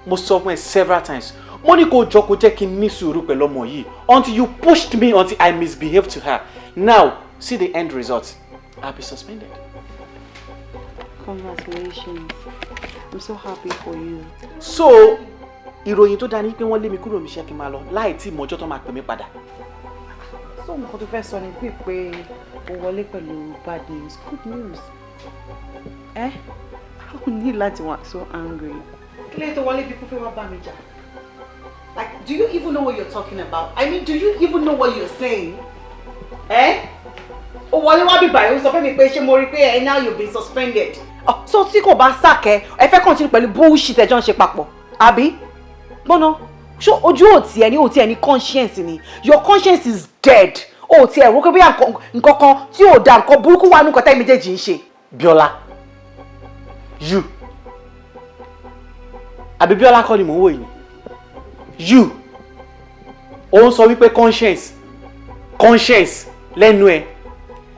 Most of me several times. Monica Joko jẹ́ ní sùúrù pẹ̀lú ọmọ yìí until you pushed me until I misbehaved to her. Now, see the end result. I'll be suspended. Congratulations. I'm so happy for you. So, ìròyìn tó dání pé wọ́n lé mi kúrò níṣẹ́ kí n máa lọ láì tí mọ́jọ́ tó máa pè mí padà. So nǹkan tó fẹ́ sọ ni pé o wọlé pẹ̀lú bad news, good news. I don't need láti wà so angry. Kí ló tó wọlé bí kò fẹ́ wá bá mi jà? Like, do you even know what you're talking about? I mean, do you even know what you're saying? O wọlé wá bí báyìí, o sọ fún mi pé ṣé mo rí pé now you've been suspended. Oh, so tí kò bá sack ẹ fẹ́ continue pẹ̀lú bullshit ẹjọ́ ń ṣe papọ̀, àbí? Gbọ́nà, ṣó ojú òtí ẹ ní conscience ni? Your conscience is dead. O ti ẹ̀ rò pé bí nǹkan kan tí ò da nǹkan burúkú wà nínú nǹkan tẹ́ méjèèjì ń ṣe. Bíọ́lá, you. Àbí Bíọ́lá kọ́ ni mò ń wò yìí. You. Ó ń sọ wípé conscience lẹ́nu ẹ̀.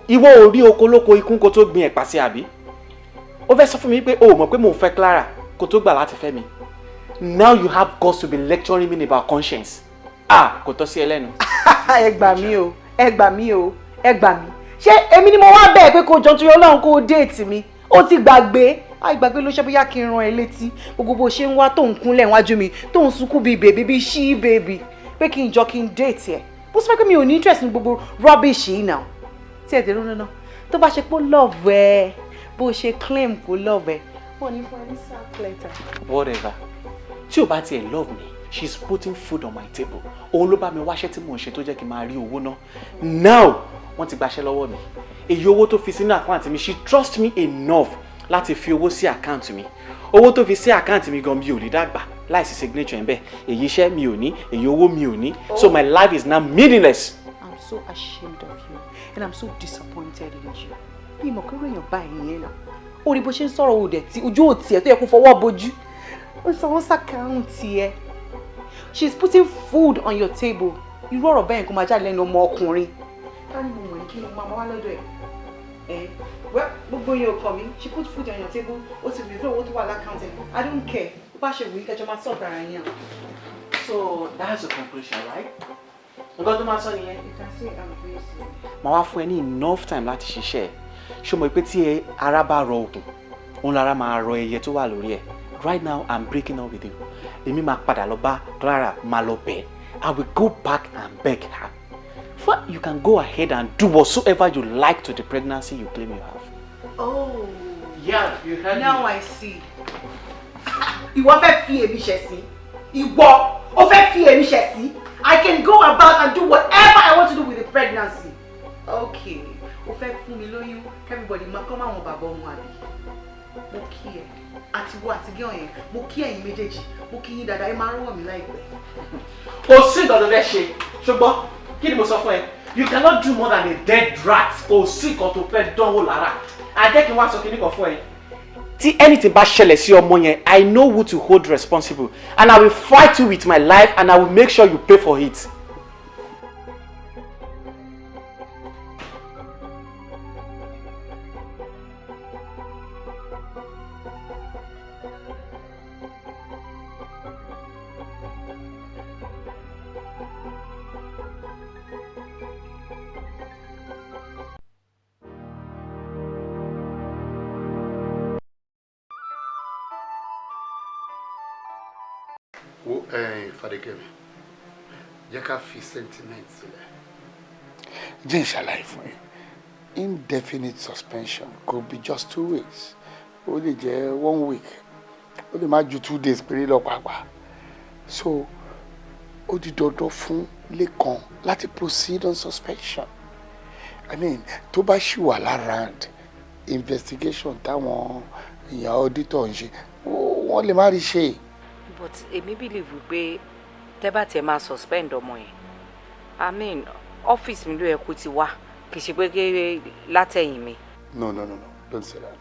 Ìwọ ò rí oko lóko ikún kó tó gbin ẹ̀pà sí àbí? Ó fẹ́ sọ fún mi pé o mọ̀ pé mò ń fẹ́ Clara kó tó gbà láti fẹ́ mi. Now you have guts to be lecturing me about conscience. Kò tọ́ sí ẹ lẹ́nu. Ẹ gbà mí o, ẹ gbà mí o, ẹ gbà mí. Ṣé èmi ni mo wá bẹ́ẹ̀ pé kó jọ nítorí Ọlọ́run kó déètì mi? Ó ti gbàgbé. Àìgbàgbé ló ṣe bóyá kí n rán ẹ létí. Gbogbo bó ṣe ń wá tó ń kúnlẹ̀ wájú mi, tó ń sunkún bíi bèbí bíi ṣí bèbí. Pé kí n jọ kí n déètì ẹ̀. Bó sọ pé mi ò ní interest ní gbogbo rubbish yìí náà. Tí ẹ dèrò náà, tó bá ṣe pé love ẹ, bó ṣe claim kó love ẹ, wọ́n ní fún ẹ ní sack letter. Whatever. Tí o bá tiẹ̀ love me, she's putting food on my table. Òun ló bá mi wáṣẹ́ tí mò ń ṣe tó jẹ́ kí n máa rí owó ná. Now, wọ́n ti gbaṣẹ́ lọ́wọ́ mi. Èyí owó tó fi sínú àkáǹtì mi, she trusts me enough láti fi owó sí àkáǹtì mi. Owó tó fi sí àkáǹtì mi gan mi ò lè dàgbà láìsí signature ẹ̀ bẹ́ẹ̀. Èyí iṣẹ́ mi ò ní, èyí owó mi ò ní. So my life is now meaningless. I'm so ashamed of you and I'm so disappointed in you. Bí mo kúrò èèyàn báyìí yẹn náà. Ó rí bó ṣe ń sọ̀rọ̀ òdẹ̀ tí ojú òtí ẹ̀ tó yẹ kó fọwọ́ bojú. Ó sọ wọ́n sàkáǹtì ẹ̀. She's putting food on your table. Irú ọ̀rọ̀ bẹ́ẹ̀ kó máa jáde lẹ́nu ọmọ ọkùnrin. Ká ní mo mọ̀ ní kí ló máa wá lọ́dọ̀ ẹ̀. Well, gbogbo yẹn ò kàn mí. She put food on your table. Ó ti withdraw owó tó wà lákàntì ẹ̀. I don't care. Bó bá ṣe wù í kẹjọ máa sọ̀rọ̀ ara yẹn. So that's the conclusion, right? Nǹkan tó máa sọ nìyẹn. You can say I'm very sorry. Màá wá fún ẹ ní enough time láti ṣiṣẹ́ ẹ̀. Ṣé o mọ̀ pé tí ara bá rọ òkun, òun lára máa rọ ẹyẹ tó wà lórí ẹ̀. Right now, I'm breaking up with you. Èmi máa padà lọ bá Clara máa lọ bẹ̀. I will go back and beg her. But you can go ahead and do whatsoever you like to the pregnancy you claim you have. Oh. Yeah, you heard Now me. I see. Ìwọ fẹ́ fi èmi ṣẹ̀ sí. Ìwọ ó fẹ́ fi èmi ṣẹ̀ sí. I can go about and do whatever I want to do with the pregnancy. Okay. Ó fẹ́ fún mi lóyún. Everybody máa kọ́ máa wọn bàbá ọmọ àbí. Mo kí ẹ. Àti wo àti gé ọ̀yẹn. Mo kí ẹ̀yin méjèèjì. Mo kí yín dáadáa. Ẹ máa rán mi láìpẹ́. Kò sí ìdọ̀dọ̀ bẹ́ẹ̀ ṣe. Ṣùgbọ́n kí ni mo sọ fún ẹ? You cannot do more than a dead rat. Kò sí nǹkan tó fẹ́ dánwò lára. Àjẹ́ kí n wá sọ kíní kan fún ẹ. Tí anything bá ṣẹlẹ̀ sí ọmọ yẹn, I know who to hold responsible and I will fight you with my life and I will make sure you pay for it. Wo Fadekemi, jẹ́ ká fi sentiment sílẹ̀. Jẹ́ ìṣàlàyé fún yín. Indefinite suspension could be just 2 weeks. Ó lè jẹ́ 1 week. Ó lè má ju 2 days péré lọ pàápàá. So, ó di dandan fún Lékan láti proceed on suspension. I mean, tó bá ṣì wà lárànd investigation táwọn ìyá auditor ń ṣe, wọ́n lè má rí ṣe. But èmi believe pé tẹ́ bá tẹ máa suspend ọmọ yẹn. I mean, office mi ló yẹ kó ti wá kì í ṣe pé látẹ̀yìn mi. No, don't say that.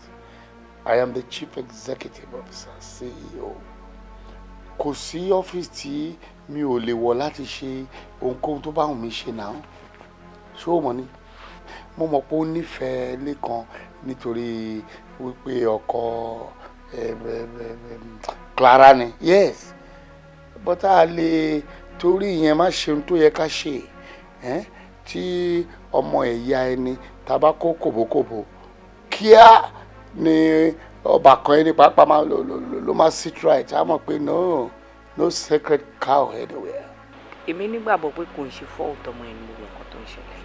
I am the chief executive officer, CEO. Kò sí ọ́fíìsì tí mi ò lè wọ̀ láti ṣe ohunkóhun tó bá wù mí ṣe náà. ṣó mọ̀ ni mo mọ̀ pé ó nífẹ̀ẹ́ lẹ́kan nítorí wípé ọkọ Clara ni yes but a lè torí ìyẹn má ṣe ohun tó yẹ ká ṣe tí ọmọ ẹ̀yà ẹni tàbá kó kòbókòbó kíá ni ọba kan ẹni pàápàá ló máa sit right á mọ̀ pé no sacred cow anywhere. èmi nígbàgbọ́ pé kò ń ṣe fault ọmọ ẹni gbogbo nǹkan tó ń ṣẹlẹ̀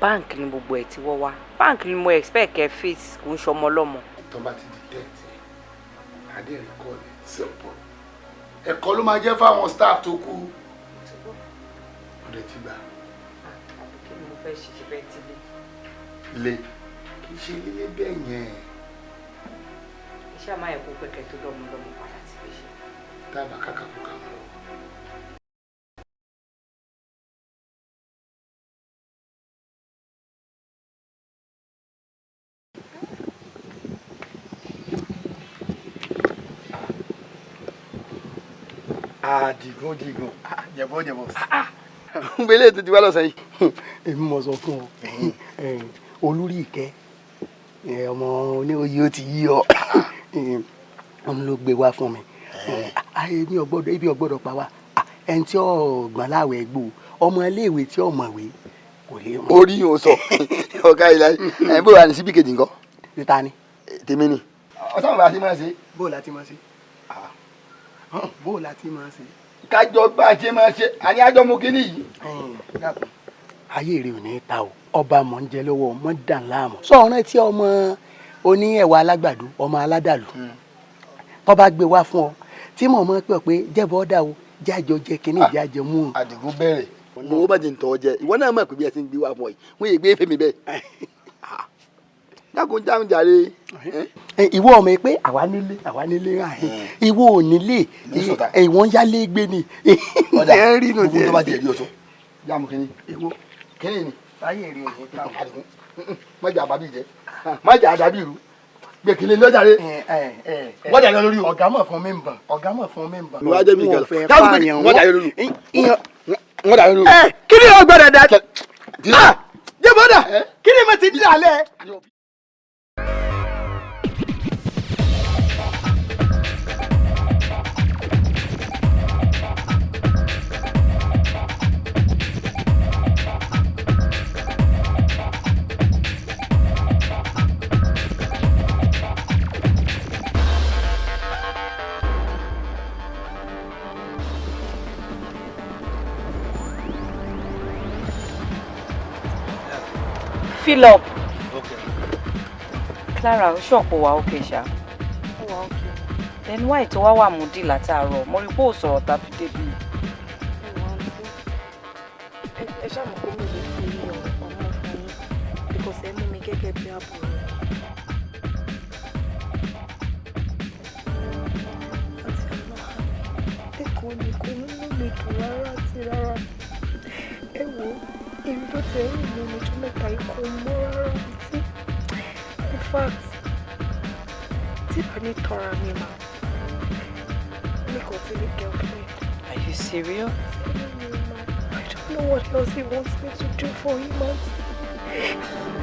báǹkì ni gbogbo ẹ̀ ti wọ́ wá báǹkì ni mo expect kẹ́ face kò ń ṣọmọ lọ́mọ. tó bá ti detect adé record simple ẹ̀kọ́ ló máa jẹ́ fáwọn staff tó kú ọ̀dẹ̀ ti gbà. kí ni mo fẹ́ ṣe bẹ́ẹ̀ ti lé. lé kì í ṣe lílé bẹ́ẹ̀ yẹn. iṣẹ́ àmọ́ ẹ̀kọ́ pẹ̀kẹ́ tó lọ́mọ lọ́mọ padà sí fi ṣe. dábàá kákà kó kà mọ́ lọ. Dìgún jẹ̀bọ́. N bẹ lè tó ti wá lọ́sàn yìí. Èmi mọ̀ sọ fún ọ, olórí ìkẹ́, ọmọ oníoyè ó ti yí ọ, ọmọ ló gbé wá fún mi. Ibi ọgbọ́dọ̀ pa wá, ẹni tí ọ̀gbọ́n láwẹ̀ gbó, ọmọ iléèwé tí ọ̀mọ̀wé kò lè mọ̀. Orí yóò sọ, ọ̀gá ìlà bó wà ní síbí kejì nǹkan. Títa ni. Tèmi ni. Ọ̀sán bá ti máa ṣe. Bó la ti máa ṣe. Bó la ti máa ṣe. Kájọ bá a ṣe máa ṣe àní àjọ mú kínní yìí. Ayé rẹ ò ní ta o ọba mọ̀ ń jẹ lọ́wọ́ mọ́ dàn láàmú. sọ̀rọ̀ tí ọmọ oní ẹ̀wà alágbàdo ọmọ aládàlú tó bá gbé wá fún ọ tí mọ̀ mọ́ pé jẹ́bọ̀ dà o jájọ jẹ kínní ìjájẹ mú. Àdìgún bẹ̀rẹ̀ mo bá ti ń tọ́ jẹ ìwọ náà mọ̀ pé bí ẹ ti ń gbé wá fún ọ yìí wọ́n yẹ gbé fèmí bẹ́ẹ̀. dákun jáun jàre. ìwọ ọmọ yìí pé àwa nílé ráhìn ìwọ ò nílé ìwọ̀n yálé gbé ni. ọ̀dà gbogbo tó bá ti rí ọ̀tún jáàmù kínní. ìwọ kínní ni. ayé rí òní ká Àdìgún mọ̀jà àbábí jẹ mọ̀jà àdàbí ìlú gbèkìlẹ̀ lọ́jàre. wọ́n dà lórí o. ọ̀gá mọ̀ fún mi ń bà ọ̀gá mọ̀ fún mi ń bà. ìwà jẹ́ mi gan. dáhùn pé wọ́n dà lórí o. wọ́n dà lórí o. kí ni o gbọ́dọ̀ dá. jẹ́ bọ́dà kí ni mo ti dí alẹ́. Fill up. Okay. Clara, ó ṣọ̀pọ̀ wá okay ṣá. Ó wá okay. Then why tó wá wà moody látàárọ̀? Mo rí pé ó sọ̀rọ̀ tàbí débi. Ẹ ṣáà mọ̀ pé mi lè fi ọ̀rọ̀ pamọ́ fún yín because ẹ mú mi gẹ́gẹ́ bí àbúrò. Àti àná ẹ̀kọ́ ni kò ń mú mi dùn rárá àti rárá. Ẹ wo èmi tó ti ẹ̀rù mi ní ọjọ́ mẹ́ta yìí kò mọ́ rárá àti in fact tí bá ní tọ́ra mi mà mi kò tí ní girlfriend. Are you serious? I don't know what else he wants me to do for him.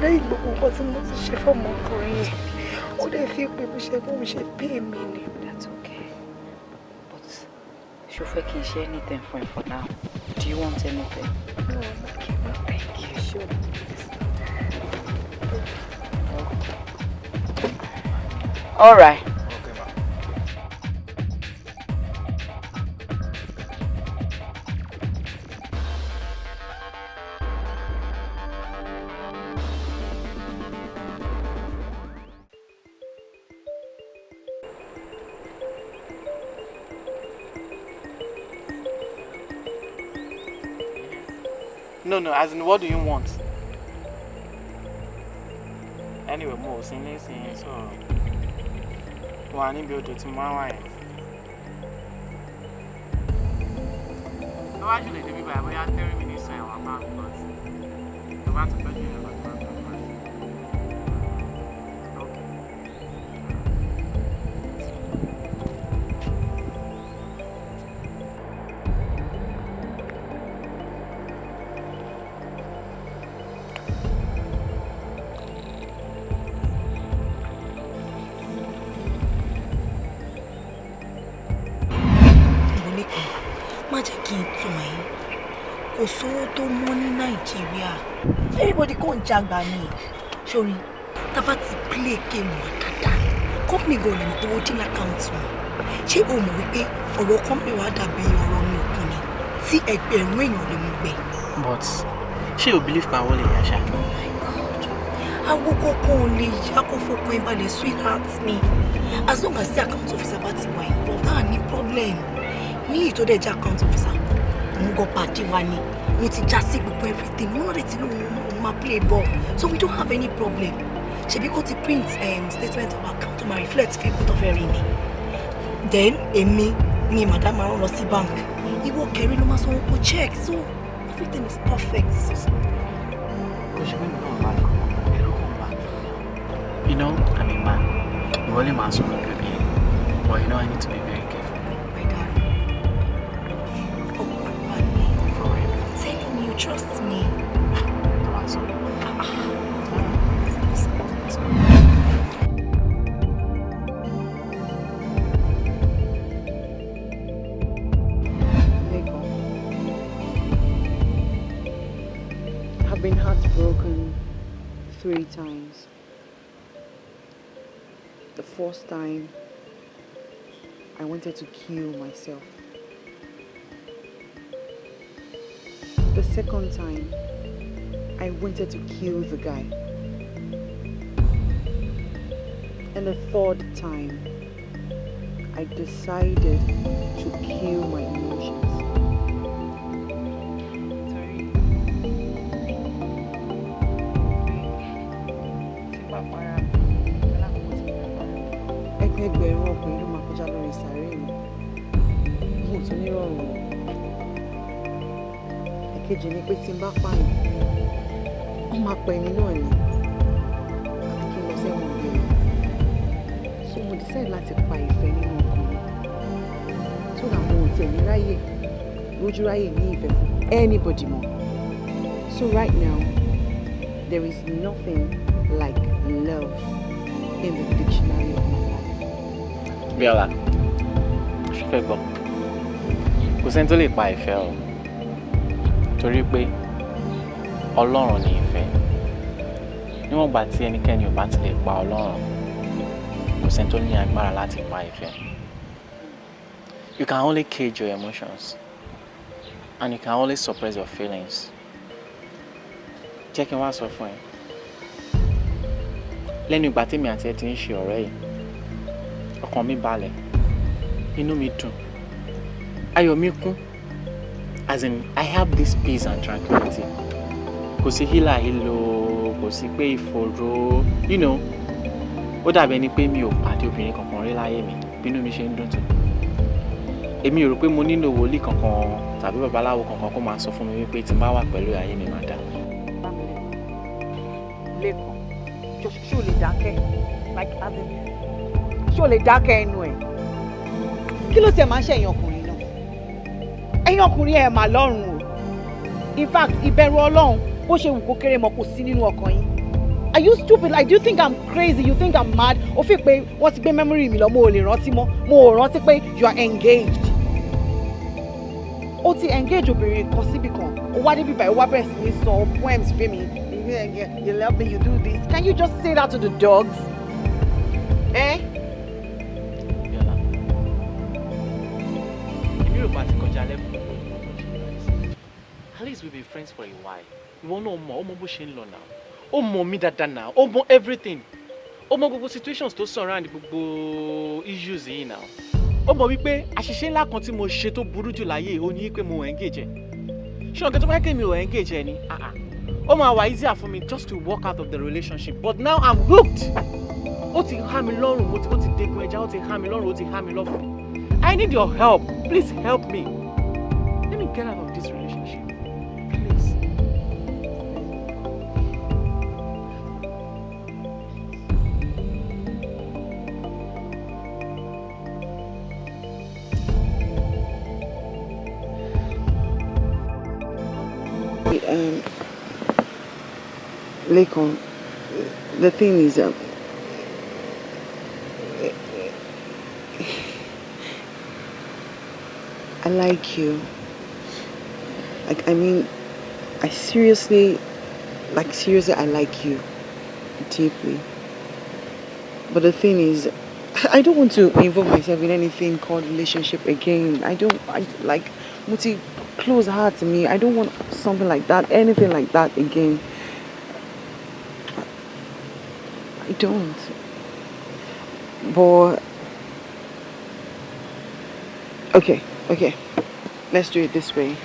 Lẹ́yìn gbogbo nǹkan tí mo ti ṣe fún ọmọkùnrin yẹn, ó lè fi pé mo ṣe fún mi ṣe bí èmi ni. That's okay. But ṣó fẹ́ kí n ṣe anything for him for now? Do you want anything? No, I'm okay. No, thank you. Sure. All right. Okay, ma. No, as in, what do you want? Anyway, mo ò sí ní ìsìn so wà níbi odò tí mo máa ń wà yẹn. Tó bá jùlọ débi báyìí bóyá 30 minutes ẹ̀ wọ́n máa ń bọ̀ sí. Tó bá ti pẹ́ jù yẹn lọ́dún máa ń bọ̀ sí. Okay. kò sówó tó mọ́ ní Nàìjíríà. Everybody kàn jagba ni. Sorry, tá bá ti play game wa dáadáa. Company go lè mọ̀ pé owó dín lákàùntì wọn. Ṣé o mọ̀ wípé ọ̀rọ̀ company wa dàbí ọ̀rọ̀ mi òkun ni tí ẹgbẹ̀rún èèyàn lè mú gbẹ? But ṣé o believe pa àwọn lè yá ṣá? Agogo kan ò lè yá kó fọkàn ìbàlẹ̀ sweetheart mi. As long as the account officer bá ti wà involved, náà ní problem. Ní ìtọ́dẹ̀ jẹ́ account officer, òun gan pàdé wa ni. Mo ti já sí gbogbo everything. Mo náà lè ti lóun máa play ball. So we don't have any problem. Ṣebí kò ti print statement of account to reflect fẹ́ kó tó fẹ́ rí ni. Then èmi ni madam máa lọ sí bank. Ìwọ kẹrin ló máa sanwó kó check. So everything is perfect. You know, I'm a man. You only man so good, but you know I need to be very careful. My darling. Oh, Papa. For real. Telling you, trust me. No, I'm sorry. I've been heartbroken 3 times. The first time, I wanted to kill myself. The second time, I wanted to kill the guy. And the third time, I decided to kill my emotions. Ẹgbẹ̀rún ọkùnrin ló máa kọjá lórí sàárè mi. Mo tún ní rọrùn. Èkejì ni pé tí n bá pààyàn, wọ́n máa pa ẹni náà ni. Àbí kí n lọ sẹ́wọ̀n gbére. So mo decide láti pa ìfẹ́ nínú ọkàn mi. So that mo ò tẹ̀ ní ráyè, lójú ráyè ní ìfẹ́ fún anybody more. So right now, there is nothing like love in the dictionary of my life. Bíọ́lá, ṣe fẹ́ gbọ́. Kò sẹ́ni tó lè pa ìfẹ́ o. Torí pé Ọlọ́run ni ìfẹ́. Níwọ̀n ìgbà tí ẹnikẹ́ni ò bá ti lè pa Ọlọ́run, kò sẹ́ni tó ní agbára láti pa ìfẹ́. You can only cage your emotions and you can only suppress your feelings. Jẹ́ kí n wá sọ fún ẹ. Lẹ́nu ìgbà tí mi àti ẹ ti ń ṣe ọ̀rẹ́ yìí, ọkàn mi balẹ̀, inú mi dùn, ayọ̀ mi kún. As in, I have this peace and tranquility. Kò sí hílàhílo, kò sí pé ìfòòró, you know. Ó dàbí ẹni pé mi ò pàdé obìnrin kankan rí láyé mi, bínú mi ṣe ń dùn tó. Èmi ò rò pé mo nílò wòlíì kankan tàbí babaláwo kankan kó máa sọ fún mi wípé tí n bá wà pẹ̀lú ayé mi máa dá. Lẹ́kọ̀ọ́, ṣé o lè dákẹ́? Like, as in, ṣé o lè dákẹ́ ẹnu ẹ̀? Kí ló tiẹ̀ máa ń ṣe ẹ̀yin ọkùnrin náà? Ẹ̀yin ọkùnrin ẹ̀ mà lọ́rùn o. In fact, ìbẹ̀rù Ọlọ́run bó ṣe wù kó kéré mọ́ kò sí nínú ọkàn yín. Are you stupid? Like, do you think I'm crazy? You think I'm mad? O fi pé wọ́n ti gbé memory mi lọ, mo ò lè rántí mọ́. Mo ò rántí pé you are engaged. O ti engage obìnrin kan síbi kan. O wá débi báyìí, o wá bẹ̀rẹ̀ sí ní sọ poems fún mi. You love me, you do this. Can you just say that to the dogs? Eh? Bíọ́lá, èmi rò bá ti kọjá lẹ́kùn. At least we've been friends for a while. Ìwọ náà mọ̀, ó mọ bó ṣe ń lọ náà. Ó mọ̀ mí dáadáa náà, ó mọ̀ everything. Ó mọ̀ gbogbo situations tó surround gbogbo issues yìí náà. Ó mọ̀ wípé àṣìṣe ńlá kan tí mo ṣe tó burú jù láyé ó ní pé mo engage ẹ. Ṣé ọ̀gá tó bá kẹ́ mi ò engage ẹ ni? Ó máa wá easier for me just to walk out of the relationship. But now I'm hooked. Ó ti há mi lọ́rùn, ó ti dégun ẹja, ó ti há mi lọ́rùn, ó ti há mi lọ́fun. I need your help. Please help me. Let me get out of this relationship. Please. Lekon, the thing is, I like you. I Like, I mean, seriously, I like you deeply. But the thing is, I don't want to involve myself in anything called relationship again. I like, Muti, close heart to me. I don't want something like that, anything like that again. I don't. But, okay. Let's do it this way.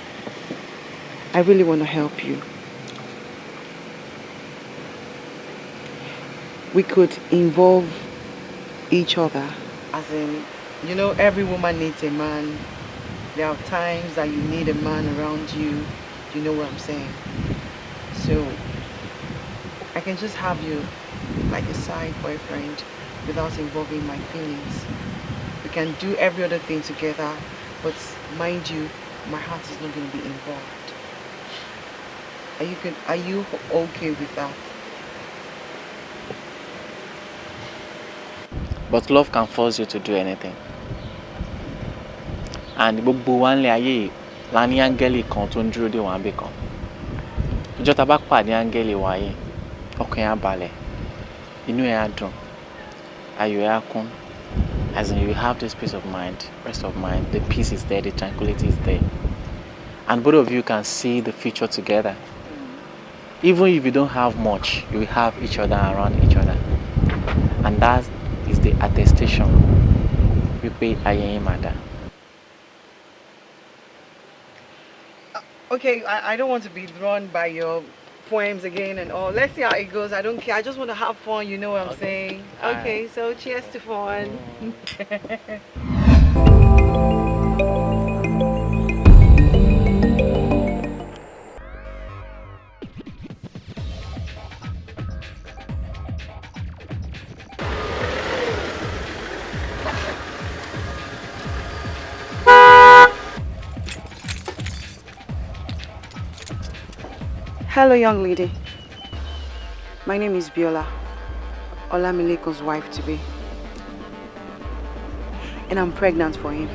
I really want to help you. We could involve each other. As in, you know, every woman needs a man. There are times that you need a man around you. You know what I'm saying? So, I can just have you like a side boyfriend without involving my feelings. We can do every other thing together, but mind you, my heart is not going to be involved. Are you okay with that? But love can force you to do anything. And gbogbo wa nle ayé la ní áńgẹ́lì kan tó ń dúró dè wá níbì kan. Ìjọ́ tá bá pàdé áńgẹ́lì wa yìí, ọkàn yẹn á balẹ̀, inú yẹn á dùn, ayọ̀ yẹn á kún. As in, you have this peace of mind, rest of mind, the peace is there, the tranquility is there. And both of you can see the future together. Even if you don't have much, you will have each other around each other. And that is the attestation we pay ayé mada. Okay, I don't want to be drawn by your poems again and all. Let's see how it goes. I don't care. I just want to have fun, you know what I'm saying? Okay, so cheers to fun. Hello, young lady. My name is Biola, Olamilekan's wife to be. And I'm pregnant for him.